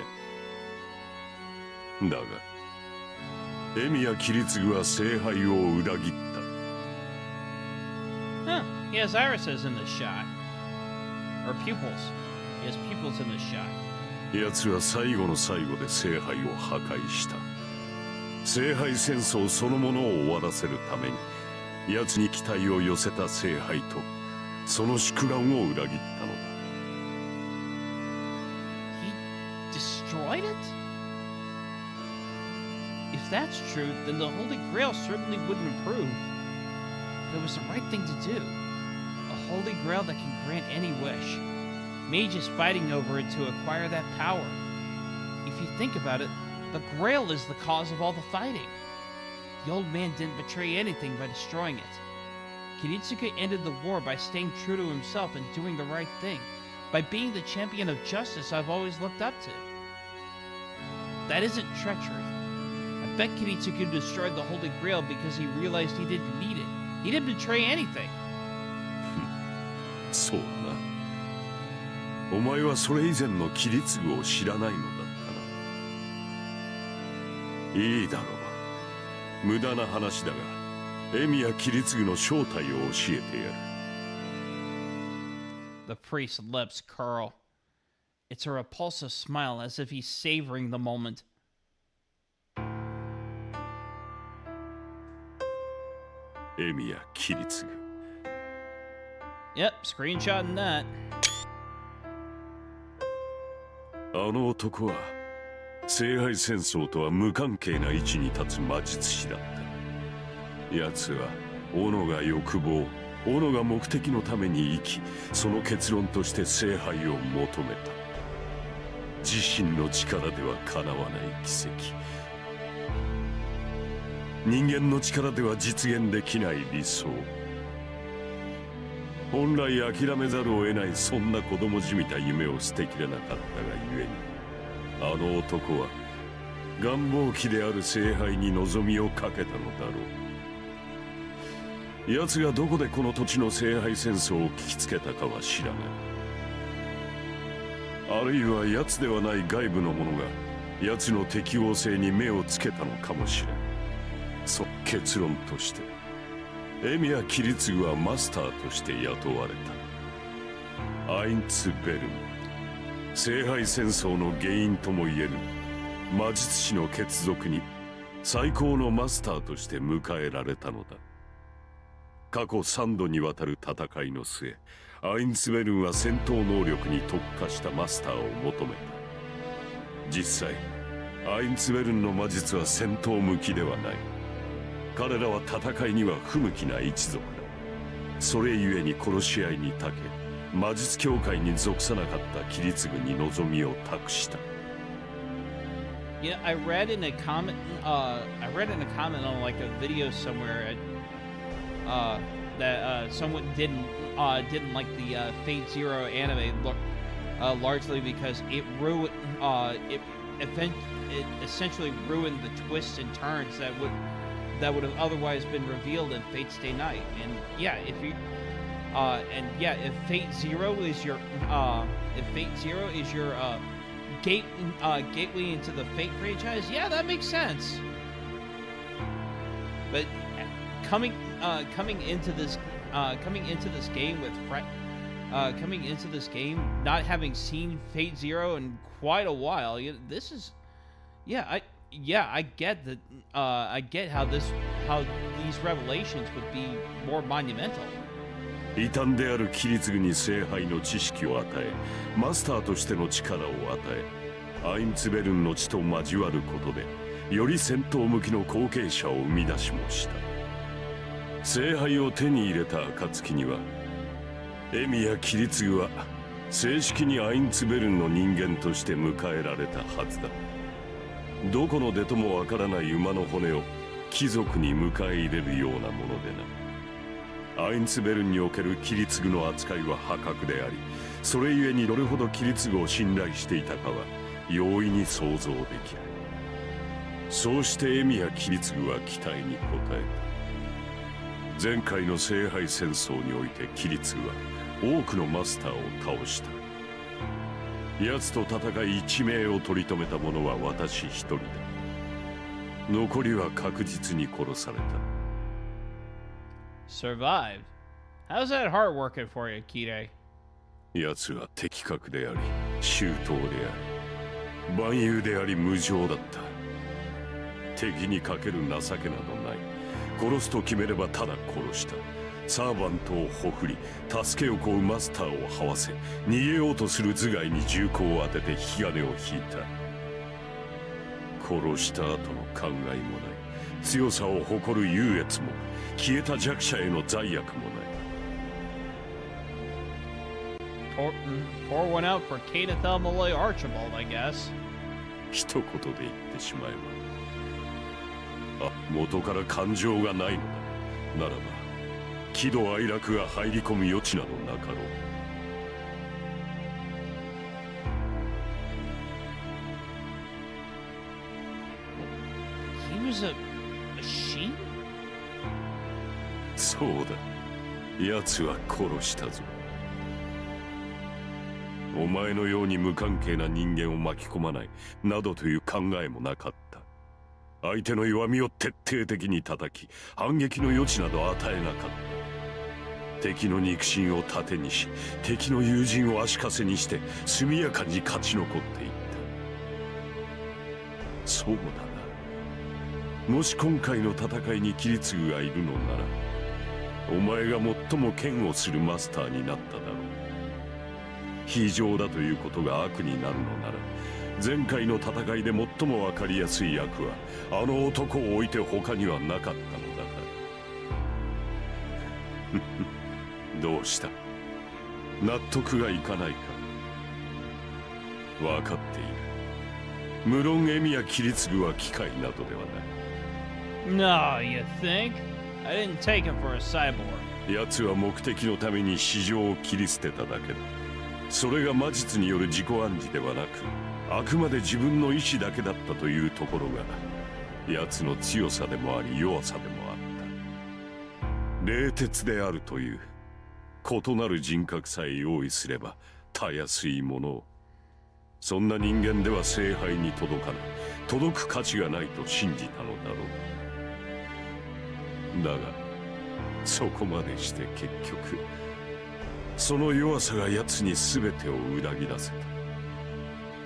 れん。だがエミやキリツグは聖杯を裏切った。Huh. He has irises in this shot. Or pupils. He has pupils in this shot. 奴は最後の最後で聖杯を破壊した。聖杯戦争そのものを終わらせるために奴に期待を寄せた聖杯とその祝願を裏切ったのだ。He destroyed it? If that's true, then the Holy Grail certainly wouldn't approve. But it was the right thing to do. A Holy Grail that can grant any wish. Mages fighting over it to acquire that power. If you think about it, the Grail is the cause of all the fighting. The old man didn't betray anything by destroying it. Kiritsuke ended the war by staying true to himself and doing the right thing, by being the champion of justice I've always looked up to. That isn't treachery. I bet Kiritsuke destroyed the Holy Grail because he realized he didn't need it. He didn't betray anything. そうだな。お前はそれ以前のキリツグを知らないのだったな。いいだろう。無駄な話だが、エミやキリツグの正体を教えてやる。The priest's lips curl. It's a repulsive smile as if he's savoring the moment. エミやキリツグ。Yep, screenshotting that. あの男は聖杯戦争とは無関係な位置に立つ魔術師だった。奴は斧が欲望、斧が目的のために生き、その結論として聖杯を求めた。自身の力では叶わない奇跡、人間の力では実現できない理想、本来諦めざるを得ないそんな子供じみた夢を捨てきれなかったがゆえに、あの男は願望期である聖杯に望みをかけたのだろう。奴がどこでこの土地の聖杯戦争を聞きつけたかは知らない。あるいは奴ではない外部の者が奴の適応性に目をつけたのかもしれん。その結論としてエミやキリツグはマスターとして雇われた。アインツ・ベルム、聖杯戦争の原因ともいえる魔術師の血族に最高のマスターとして迎えられたのだ。過去3度にわたる戦いの末、アインツベルンは戦闘能力に特化したマスターを求めた。実際アインツベルンの魔術は戦闘向きではない。彼らは戦いには不向きな一族だ。それゆえに殺し合いに長け、魔術協会に属さなかったキリツグに望みを託した。Yeah, I read in a comment on like a video somewhere that someone didn't like the Fate Zero anime look, largely because it essentially ruined the twists and turns that would have otherwise been revealed in Fate Stay Night. And yeah, if Fate Zero is your gateway into the Fate franchise, yeah, that makes sense. But coming into this game, not having seen Fate Zero in quite a while, this is, I get that. I get how these revelations would be more monumental. 異端であるキリツグに聖杯の知識を与え、マスターとしての力を与え、アインツベルンの血と交わることでより戦闘向きの後継者を生み出しもした。聖杯を手に入れた暁にはエミやキリツグは正式にアインツベルンの人間として迎えられたはずだ。どこの出ともわからない馬の骨を貴族に迎え入れるようなものでな。アインツベルンにおけるキリツグの扱いは破格であり、それゆえにどれほどキリツグを信頼していたかは容易に想像できる。そうしてエミやキリツグは期待に応えた。前回の聖杯戦争においてキリツグは多くのマスターを倒した。奴と戦い一命を取り留めた者は私一人だ。残りは確実に殺された。Survived? How's that heart working for you, Kide? 奴は的確であり周到であり蛮勇であり無情だった。敵にかける情けなどない。殺すと決めればただ殺した。サーバントをほふり助けを請うマスターを這わせ、逃げようとする頭蓋に銃口を当てて引き金を引いた。殺した後の考えもない。強さを誇る優越も消えた弱者への罪悪もない。Pour one out for Kate Malloy Archibald, I guess. 一言で言ってしまえば、元から感情がないのだ。ならば喜怒哀楽が入り込む余地などなかろう。He was a machine? そうだ、奴は殺したぞ。お前のように無関係な人間を巻き込まないなどという考えもなかった。相手の弱みを徹底的に叩き、反撃の余地など与えなかった。敵の肉親を盾にし、敵の友人を足かせにして速やかに勝ち残っていった。そうだな。もし今回の戦いにキリツグがいるのなら、お前が最も剣をするマスターになっただろう。非情だということが悪になるのなら、前回の戦いで最も分かりやすい役はあの男を置いて他にはなかったのだから。どうした？納得がいかないか？分かっている。無論エミやキリツグは機械などではNo, ない。you think? I didn't take him for a cyborg. 奴は目的のために市場を切り捨てただけだ。それが魔術による自己暗示ではなく、あくまで自分の意志だけだったというところが奴の強さでもあり弱さでもあった。冷徹であるという異なる人格さえ用意すればたやすいものを。そんな人間では聖杯に届かない、届く価値がないと信じたのだろう。だがそこまでして結局その弱さが奴に全てを裏切らせた。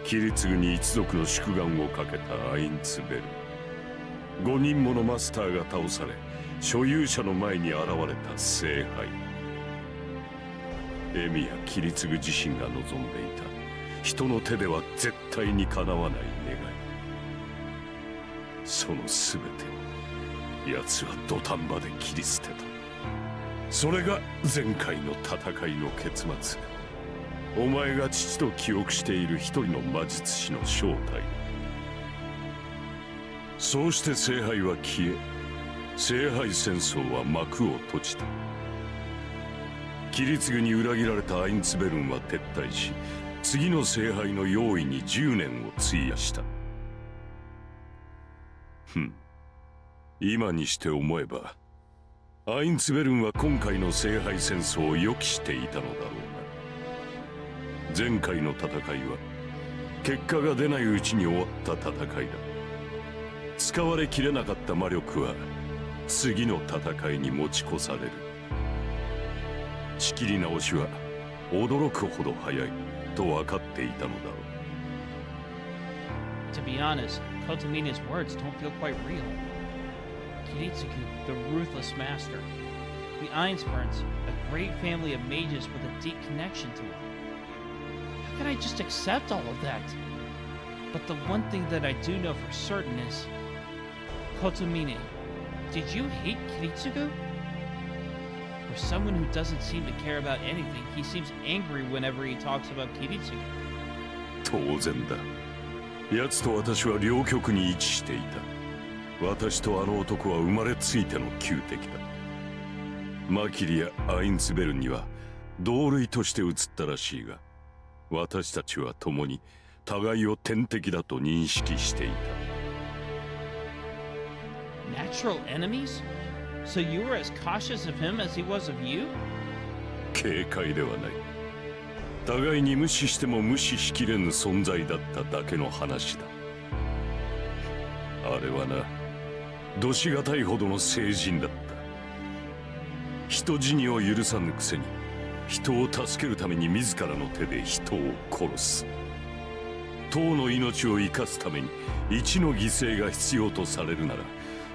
キリツグに一族の宿願をかけたアインツベル。5人ものマスターが倒され、所有者の前に現れた聖杯。エミやキリツグ自身が望んでいた人の手では絶対に叶わない願い。その全てを奴は土壇場で切り捨てた。それが前回の戦いの結末。お前が父と記憶している一人の魔術師の正体。そうして聖杯は消え、聖杯戦争は幕を閉じた。キリツグに裏切られたアインツベルンは撤退し、次の聖杯の用意に10年を費やした。今にして思えばアインツベルンは今回の聖杯戦争を予期していたのだろうな。前回の戦いは結果が出ないうちに終わった戦いだ。使われきれなかった魔力は次の戦いに持ち越される。仕切り直しは驚くほど早いと分かっていたのだろう。 To be honest, Kotamina's words don't feel quite real. Kiritsugu, the ruthless master. The Einsburns, a great family of mages with a deep connection to it. How can I just accept all of that? But the one thing that I do know for certain is... Kotomine, did you hate Kiritsugu? For someone who doesn't seem to care about anything, he seems angry whenever he talks about Kiritsugu. 当然だ。奴と私は両極に位置していた。私とあの男は生まれついての旧敵だ。マキリやアインツベルンには同類として移ったらしいが、私たちは共に互いを天敵だと認識していた。Natural enemies? So you were as cautious of him as he was of you? 警戒ではない。互いに無視しても無視しきれぬ存在だっただけの話だ。あれはな、どしがたいほどの聖人だった。人死にを許さぬくせに、人を助けるために自らの手で人を殺す。党の命を生かすために一の犠牲が必要とされるなら、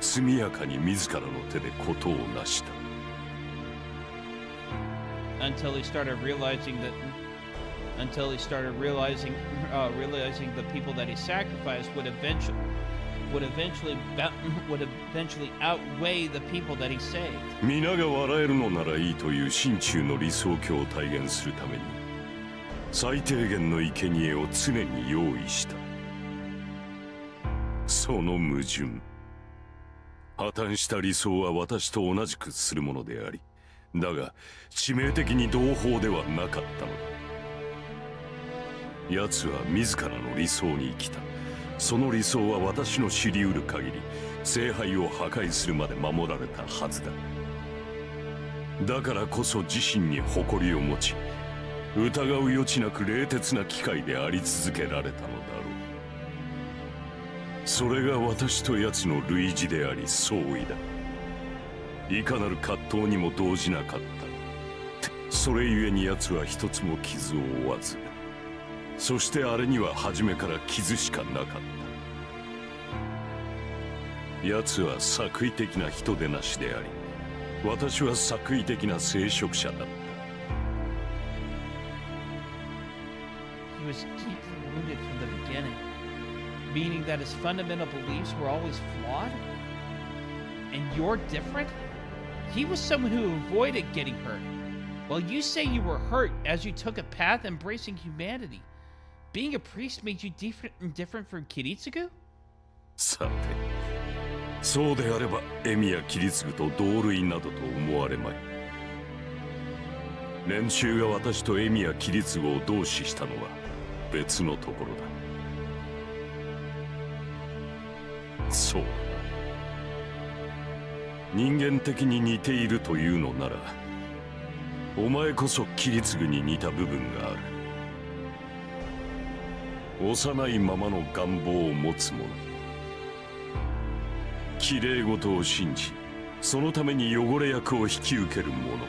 速やかに自らの手で事を成した。Until he started realizing the people that he sacrificed would eventually outweigh the people that he saved. 皆が笑えるのならいいという心中の理想郷を体現するために、最低限の生贄を常に用意した。その矛盾。破綻した理想は私と同じくするものであり、だが致命的に同胞ではなかったのだ。奴は自らの理想に生きた。その理想は私の知り得る限り、聖杯を破壊するまで守られたはずだ。だからこそ自身に誇りを持ち、疑う余地なく冷徹な機械であり続けられたのだろう。それが私と奴の類似であり相違だ。いかなる葛藤にも動じなかった。それゆえに奴は一つも傷を負わず、そしてあれには初めから傷しかなかった。奴は作為的な人でなしであり、私は作為的な聖職者だった。He was deeply wounded from the beginning, meaning that his fundamental beliefs were always flawed? And you're different? He was someone who avoided getting hurt, while you say you were hurt as you took a path embracing humanity. Being a priest made you different from Kiritsugu? さて、そうであればエミやキリツグと同類などと思われまい。連中が私とエミやキリツグを同視したのは別のところだ。そうだ。人間的に似ているというのなら、お前こそキリツグに似た部分がある。幼いままの願望を持つ者、綺麗事を信じ、そのために汚れ役を引き受ける者、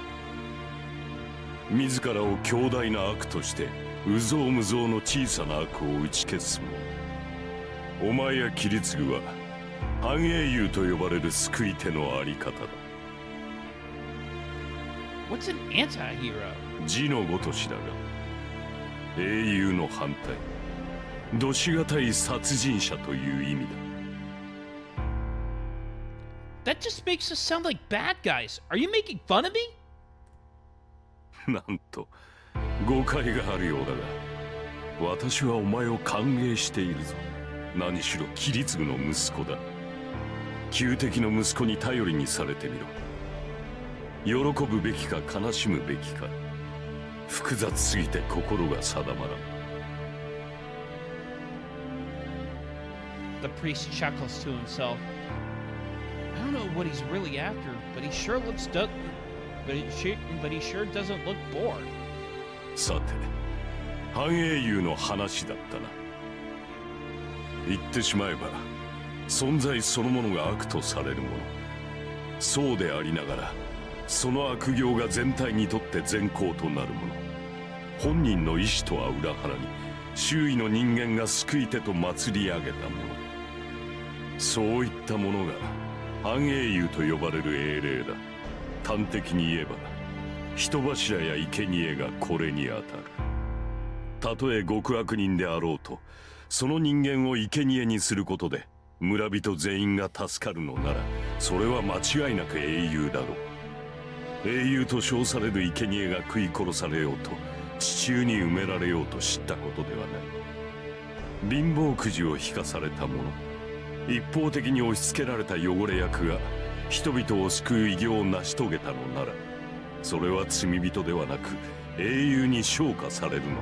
自らを強大な悪として有象無象の小さな悪を打ち消す者。お前やキリツグは半英雄と呼ばれる救い手のあり方だ。What's an anti-hero? 字のごとしだが、英雄の反対、どしがたい殺人者という意味だ。That just makes us sound like bad guys. Are you making fun of me? なんと誤解があるようだが、私はお前を歓迎しているぞ。何しろキリツグの息子だ。旧敵の息子に頼りにされてみろ。喜ぶべきか悲しむべきか、複雑すぎて心が定まらん。The priest chuckles to himself. I don't know what he's really after, but he sure doesn't look bored. さて、半英雄の話だったな。言ってしまえば、存在そのものが悪とされるもの。そうでありながら、その悪行が全体にとって善行となるもの。本人の意志とは裏腹に、周囲の人間が救い手と祭り上げたもの。そういったものが半英雄と呼ばれる英霊だ。端的に言えば、人柱や生贄がこれに当たる。たとえ極悪人であろうと、その人間を生贄にすることで村人全員が助かるのなら、それは間違いなく英雄だろう。英雄と称される生贄が食い殺されようと、地中に埋められようと知ったことではない。貧乏くじを引かされた者、一方的に押し付けられた汚れ役が人々を救う偉業を成し遂げたのなら、それは罪人ではなく英雄に昇華されるのだ。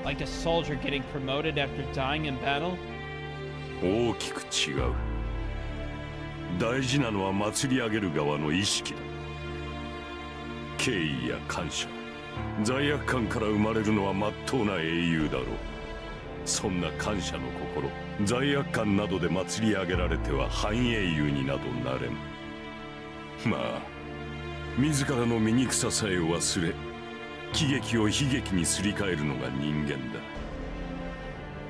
Like a soldier getting promoted after dying in battle? 大きく違う。大事なのは祭り上げる側の意識だ。敬意や感謝、罪悪感から生まれるのは真っ当な英雄だろう。そんな感謝の心、罪悪感などで祭り上げられては半英雄になどなれん。まあ、自らの醜ささえ忘れ、喜劇を悲劇にすり替えるのが人間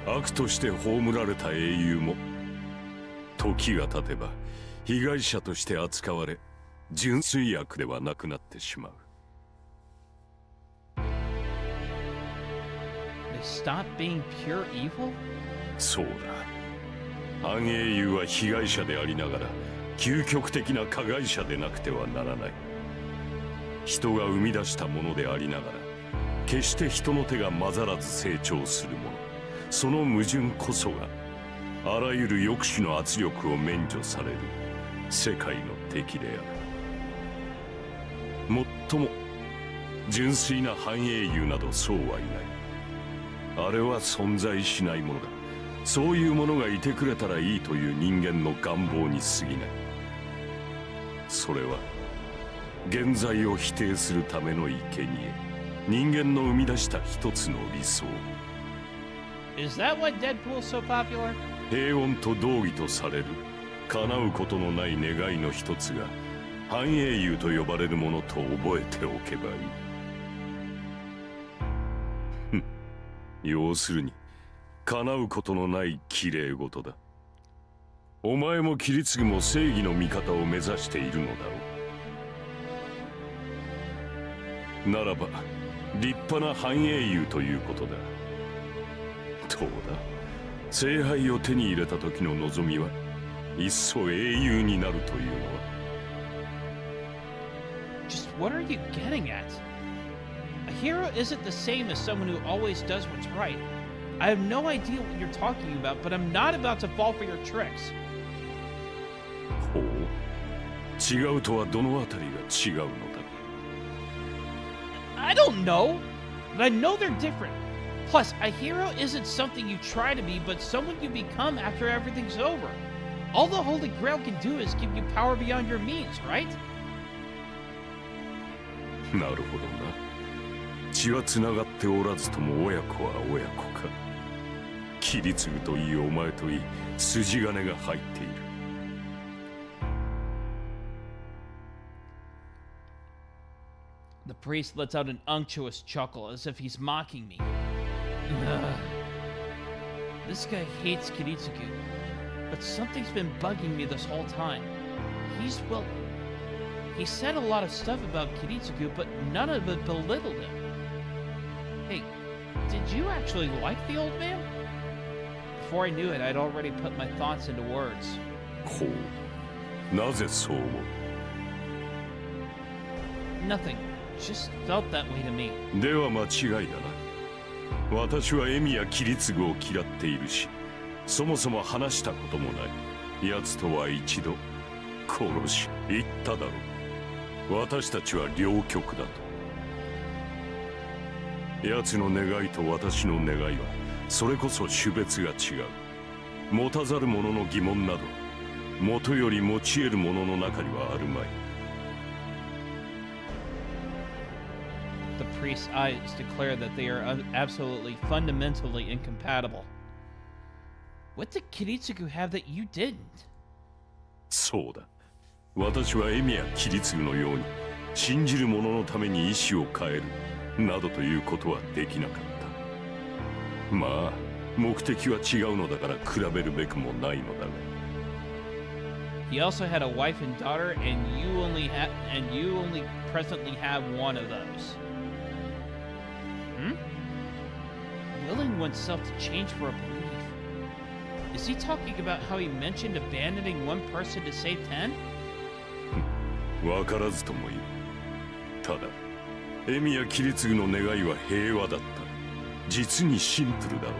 だ。悪として葬られた英雄も、時が経てば被害者として扱われ、純粋悪ではなくなってしまう。They stop being pure evil? そうだ。反英雄は被害者でありながら、究極的な加害者でなくてはならない。人が生み出したものでありながら、決して人の手が混ざらず成長するもの、その矛盾こそがあらゆる抑止の圧力を免除される世界の敵である。もっとも純粋な反英雄などそうはいない。あれは存在しないものだ。そういうものがいてくれたらいいという人間の願望に過ぎない。それは現在を否定するための生贄、人間の生み出した一つの理想。 Is that why Deadpool's so popular? 平穏と道義とされる叶うことのない願いの一つが反英雄と呼ばれるものと覚えておけばいい。要するに叶うことのない綺麗事だ。お前もキリツグも正義の味方を目指しているのだろう。ならば立派な反英雄ということだ。どうだ、聖杯を手に入れた時の望みは一層英雄になるというのは。 Just what are you getting at? A hero isn't the same as someone who always does what's right. I have no idea what you're talking about, but I'm not about to fall for your tricks. ほう、違うとはどのあたりが違うのだ。 I don't know, but I know they're different. Plus, a hero isn't something you try to be, but someone you become after everything's over. All the Holy Grail can do is give you power beyond your means, right? なるほどな。血はつながっておらずとも親子は親子か。キリツグといいお前といい筋金が入っている。 The priest lets out an unctuous chuckle as if he's mocking me. This guy hates Kiritsugu, but something's been bugging me this whole time. He said a lot of stuff about Kiritsugu, but none of it belittled him. Hey, did you actually like the old man? Before I knew it, I'd already put my thoughts into words. ほう、なぜそう思う？ Nothing. Just felt that way to me. では間違いだな。私はエミやキリツグを嫌っているし、そもそも話したこともない。奴とは一度殺し言っただろう。私たちは両極だと。奴の願いと私の願いはそれこそ種別が違う。持たざる者の疑問など元より持ち得る者の中にはあるまい。 The priest's eyes declare that they are absolutely fundamentally incompatible. What did Kiritsugu have that you didn't? そうだ。私はエミやキリツグのように信じる者のために意志を変えるなどということはできなかった。まあ目的は違うのだから比べるべくもないのだが、He also had a wife and daughter, and you only presently have one of those. Willing oneself to change for a belief. Is he talking about how he mentioned abandoning one person to save 10? わからずともいる。ただ、エミやキリツグの願いは平和だった。実にシンプルだろう。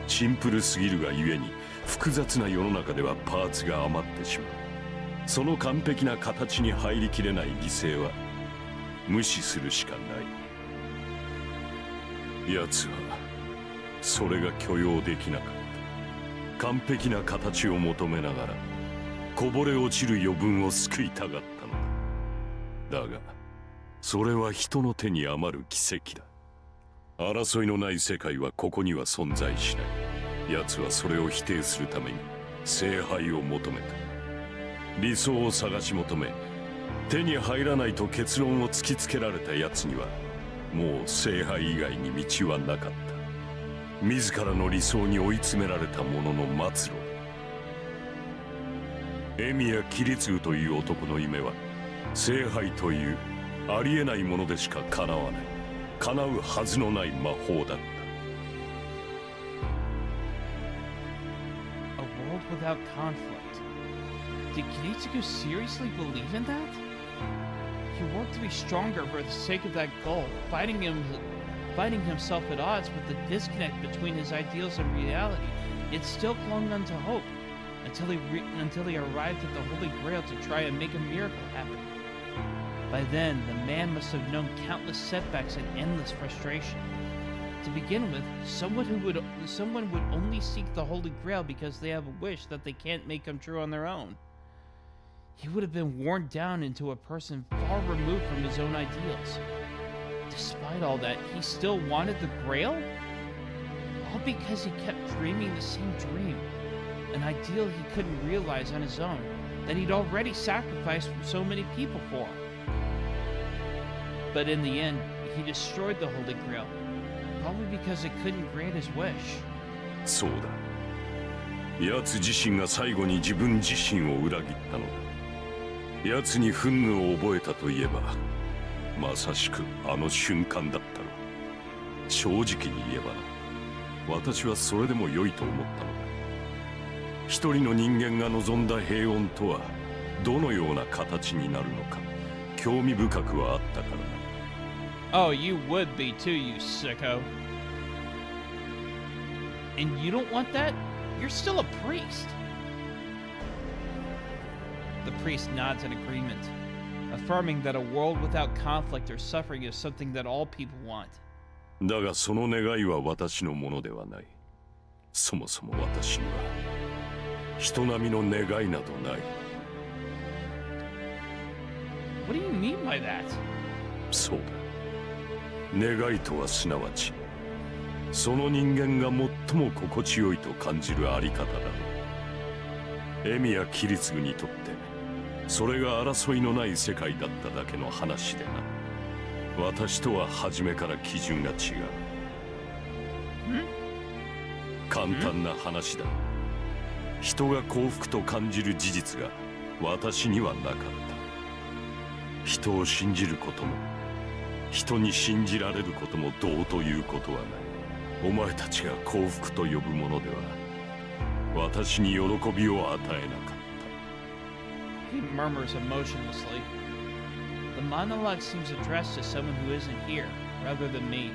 シンプルすぎるがゆえに複雑な世の中ではパーツが余ってしまう。その完璧な形に入りきれない犠牲は無視するしかない。奴はそれが許容できなかった。完璧な形を求めながらこぼれ落ちる余分を救いたがったのだ。だがそれは人の手に余る奇跡だ。争いのない世界はここには存在しない。奴はそれを否定するために聖杯を求めた。理想を探し求め、手に入らないと結論を突きつけられた奴にはもう聖杯以外に道はなかった。自らの理想に追い詰められた者の末路だ。エミやキリツグという男の夢は聖杯というありえないものでしか叶わない、叶うはずのない魔法だった。 A world without conflict. Did Kiritsugu seriously believe in that? He worked to be stronger for the sake of that goal, fighting himself at odds with the disconnect between his ideals and reality, yet still clung on to hope until he arrived at the Holy Grail to try and make a miracle happen. By then, the man must have known countless setbacks and endless frustration. To begin with, someone would only seek the Holy Grail because they have a wish that they can't make come true on their own. He would have been worn down into a person far removed from his own ideals. Despite all that, he still wanted the Grail? All because he kept dreaming the same dream, an ideal he couldn't realize on his own, that he'd already sacrificed so many people for. But in the end, he destroyed the Holy Grail, probably because it couldn't grant his wish. そうだ。奴自身が最後に自分自身を裏切ったのだ。奴に憤怒を覚えたといえば、まさしくあの瞬間だったろう。正直に言えばな、私はそれでも良いと思ったのだ。一人の人間が望んだ平穏とはどのような形になるのか、興味深くはあったからな。Oh, you would be too, you sicko. And you don't want that? You're still a priest. The priest nods in agreement, affirming that a world without conflict or suffering is something that all people want. だがその願いは私のものではない。そもそも私には人並みの願いなどない。What do you mean by that? そうだ。願いとはすなわち、その人間が最も心地よいと感じるあり方だろう。エミやキリツグにとって、それが争いのない世界だっただけの話でな。私とは初めから基準が違う。簡単な話だ。人が幸福と感じる事実が私にはなかった。人を信じることも、人に信じられることもどうということはない。お前たちが幸福と呼ぶものでは私に喜びを与えなかった。 He murmurs emotionlessly. The monologue seems addressed to someone who isn't here, rather than me.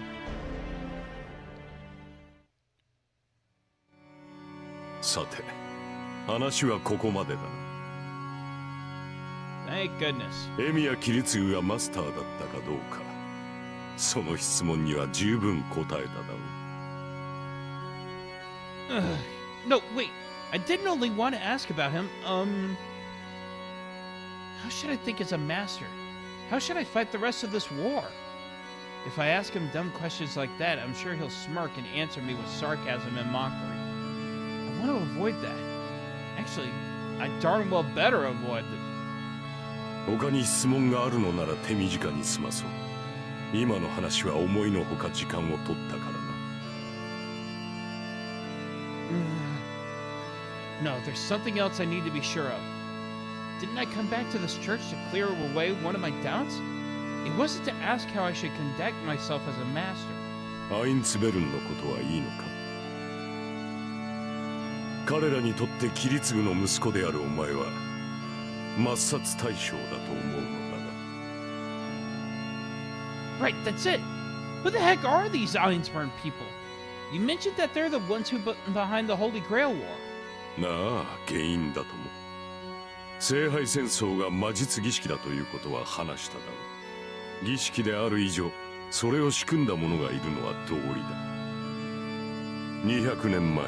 さて、話はここまでだな。 Thank goodness. エミやキリツグがマスターだったかどうか、その質問には十分答えただろう。No, wait. I didn't only want to ask about him. How should I think as a master? How should I fight the rest of this war? If I ask him dumb questions like that, I'm sure he'll smirk and answer me with sarcasm and mockery. I want to avoid that. Actually, I darn well better avoid it. 他に質問があるのなら手短に済まそう。今の話は思いのほか時間を取ったからな。No, there's something else I need to be sure of. Didn't I come back to this church to clear away one of my doubts? It wasn't to ask how I should conduct myself as a master. アインツベルンのことはいいのか？彼らにとってキリツグの息子であるお前は抹殺対象だと思うのだが。 Right, that's it. Who the heck are these Einsburn people? You mentioned that they're the ones who behind the Holy Grail War. なあ、原因だとも。聖杯戦争が魔術儀式だということは話しただろう。儀式である以上、それを仕組んだ者がいるのは道理だ。200年前、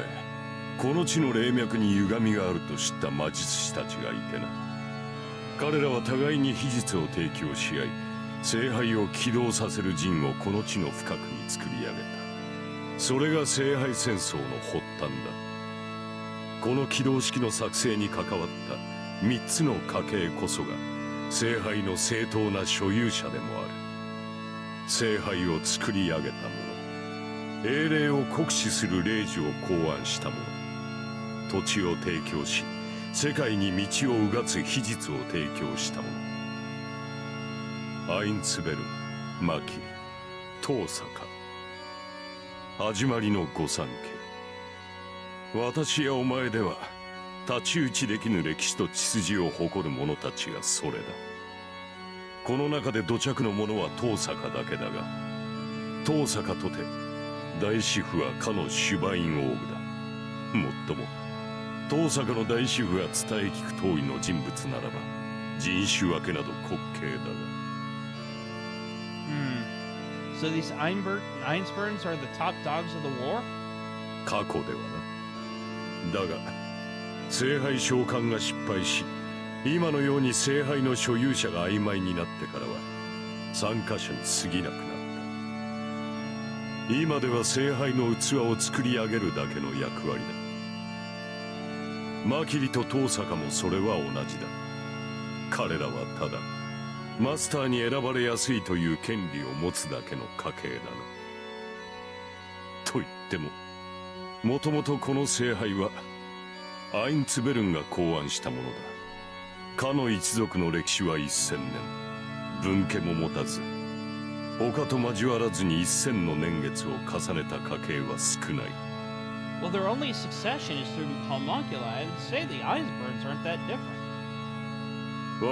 この地の霊脈に歪みがあると知った魔術師たちがいてな。彼らは互いに秘術を提供し合い、聖杯を起動させる陣をこの地の深くに作り上げた。それが聖杯戦争の発端だ。この起動式の作成に関わった3つの家系こそが聖杯の正当な所有者でもある。聖杯を作り上げた者、英霊を酷使する霊樹を考案した者、土地を提供し世界に道をうがつ秘術を提供した者。アインツベル、マキリ、トーサカ、始まりの御三家。私やお前では太刀打ちできぬ歴史と血筋を誇る者たちがそれだ。この中で土着の者はトーサカだけだが、トーサカとて大司父はかのシュバイン王具だ。もっともトーサカの大司父が伝え聞く通りの人物ならば人種分けなど滑稽だが。So these Einsburns are the top dogs of the war? 過去ではな。だが聖杯召喚が失敗し、今のように聖杯の所有者が曖昧になってからは参加者に過ぎなくなった。今では聖杯の器を作り上げるだけの役割だ。マキリとトーサカもそれは同じだ。彼らはただマスターに選ばれやすいという権利を持つだけの家系だな。と言ってももともとこの聖杯はアインツベルンが考案したものだ。かの一族の歴史は1000年、分家も持たず他と交わらずに1000の年月を重ねた家系は少ない。 Well, their only succession is through homunculi. I'd say the Einsburns aren't that different.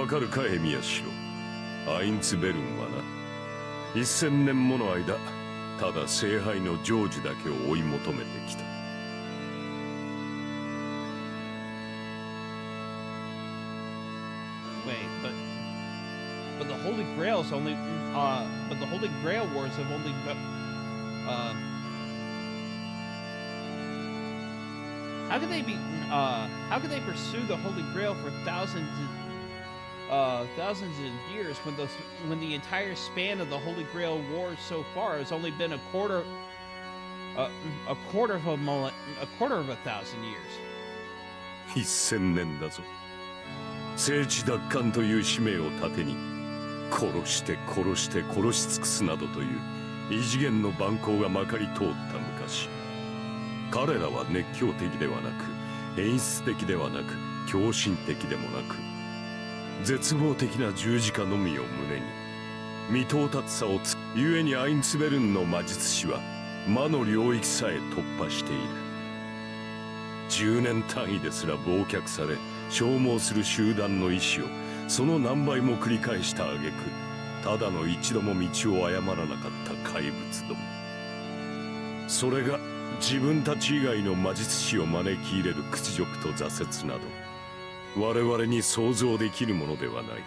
わかるかエミヤシロ。アインツベルンはな、1000年もの間ただ聖杯の成就だけを追い求めてきた。Wait, but the Holy Grail's only but the Holy Grail Wars have only how could they pursue the Holy Grail for thousands of years when the entire span of the Holy Grail Wars so far has only been a quarter of a thousand years. 1000年だぞ。聖地奪還という使命を盾に殺して殺して殺し尽くすなどという異次元の蛮行がまかり通った昔、彼らは熱狂的ではなく演出的ではなく狂信的でもなく絶望的な十字架のみを胸に未到達さを故にアインツベルンの魔術師は魔の領域さえ突破している。10年単位ですら忘却され消耗する集団の意志をその何倍も繰り返した挙句、ただの一度も道を誤らなかった怪物ども。それが自分たち以外の魔術師を招き入れる屈辱と挫折など我々に想像できるものではない。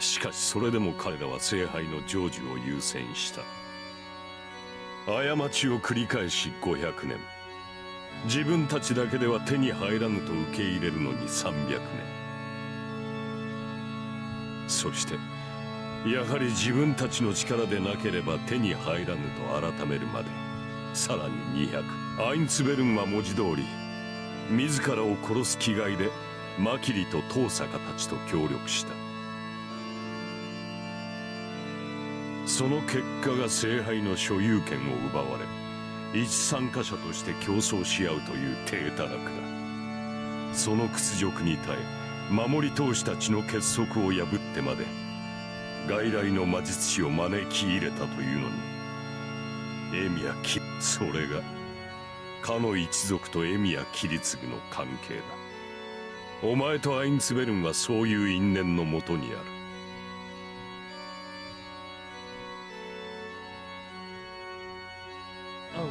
しかしそれでも彼らは聖杯の成就を優先した。過ちを繰り返し500年、自分たちだけでは手に入らぬと受け入れるのに300年、そしてやはり自分たちの力でなければ手に入らぬと改めるまでさらに200。アインツベルンは文字通り自らを殺す気概でマキリとトーサカたちと協力した。その結果が聖杯の所有権を奪われ一参加者として競争し合うという体たらくだ。その屈辱に耐え守り通した血の結束を破ってまで外来の魔術師を招き入れたというのに、エミヤキ、それがかの一族とエミヤキリツグの関係だ。お前とアインツベルンはそういう因縁のもとにある。Oh,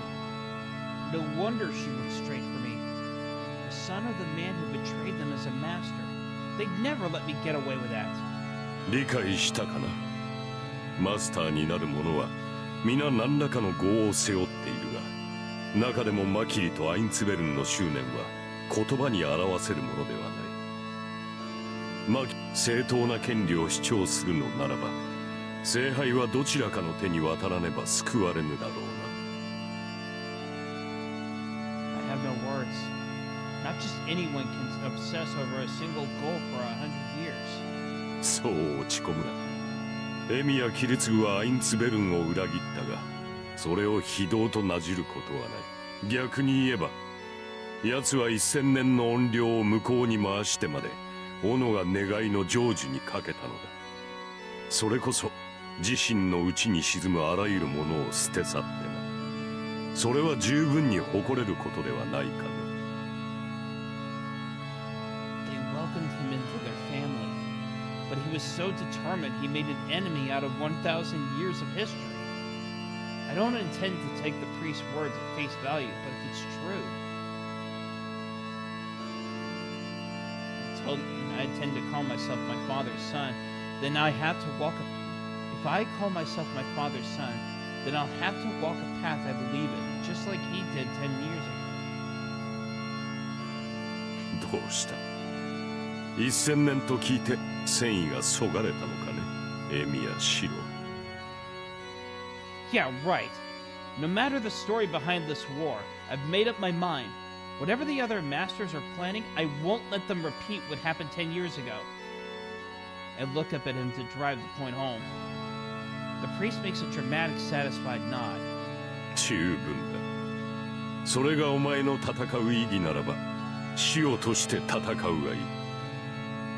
no wonder she went straight for me. The son of the man who betrayed them as a master. They'd never let me get away with that. 理解したかな。マスターになる者は皆何らかの業を背負っているが、中でもマキリとアインツベルンの執念は言葉に表せるものではない。正当な権利を主張するのならば、聖杯はどちらかの手に渡らねば救われぬだろうな。I have no words. Not just anyone can obsess over a single goal for 100 years. そう落ち込むな。エミやキリツグはアインツベルンを裏切ったが、それを非道となじることはない。逆に言えば、奴は1000年の怨霊を向こうに回してまで斧が願いの成就にかけたのだ。それこそ自身の内に沈むあらゆるものを捨て去ってな。それは十分に誇れることではないかね。They welcomed him into their family, but he was so determined he made an enemy out of 1,000 years of history. I don't intend to take the priest's words at face value, but if it's true, I intend to call myself my father's son, then I have to walk a... If I call myself my father's son, then I'll have to walk a path I believe in, just like he did 10 years ago. どうした ?1000 年と聞いて戦意がそがれたのかね、エミやシロ。Yeah, right. No matter the story behind this war, I've made up my mind. Whatever the other masters are planning, I won't let them repeat what happened 10 years ago. I look up at him to drive the point home. The priest makes a dramatic, satisfied nod. 十分だ。それがお前の戦う意義ならば、死をとして戦うがいい。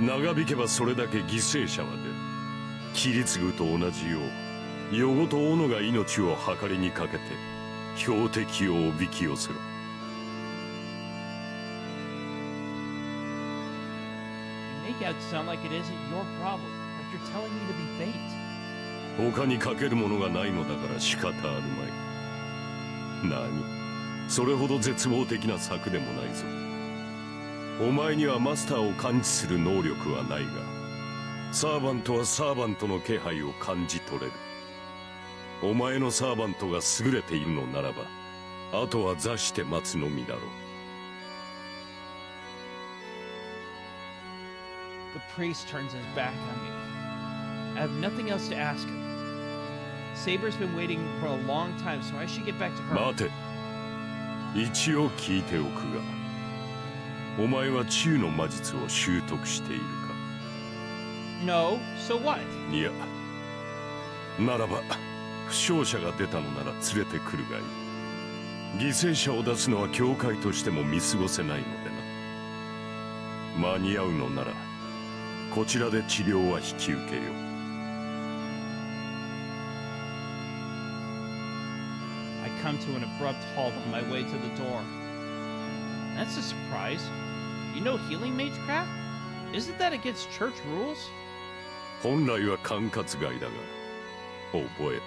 長引けばそれだけ犠牲者は出る。キリツグと同じよう、夜ごと斧が命を計りにかけて、標的をおびき寄せろ。Make out sound like it isn't your problem, like you're telling me to be bait. 他にかけるものがないのだから仕方あるまい。何？それほど絶望的な策でもないぞ。お前にはマスターを感知する能力はないが、サーバントはサーバントの気配を感じ取れる。お前のサーバントが優れているのならば、あとは座して待つのみだろう。The priest turns his back on me. I have nothing else to ask him. Saber's been waiting for a long time, so I should get back to her. 待て。一応聞いておくが、お前は治癒の魔術を習得しているか？ No, so what? いや、ならば負傷者が出たのなら連れてくるがいい。犠牲者を出すのは教会としても見過ごせないのでな。間に合うのならこちらで治療は引き受けよう。I come to an abrupt halt on my way to the door. That's a surprise. You know healing mage craft? Isn't that against church rules? 本来は管轄外だが、覚えた。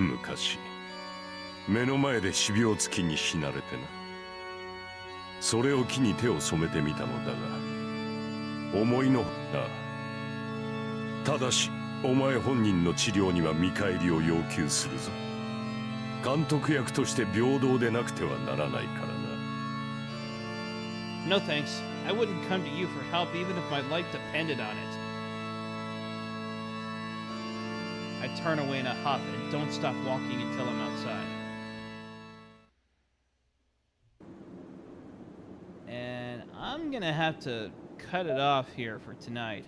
昔、目の前で死病つきに死なれてな。それを機に手を染めてみたのだが、思いのただし、お前本人の治療には見返りを要求するぞ。監督役として平等でなくてはならないからな。No thanks. I wouldn't come to you for help even if my life depended on it. I turn away in a huff and don't stop walking until I'm outside. And I'm gonna have to cut it off here for tonight.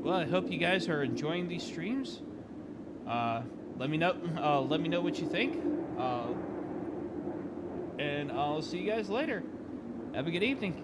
well, I hope you guys are enjoying these streams. Let me know. Let me know what you think. And I'll see you guys later. Have a good evening.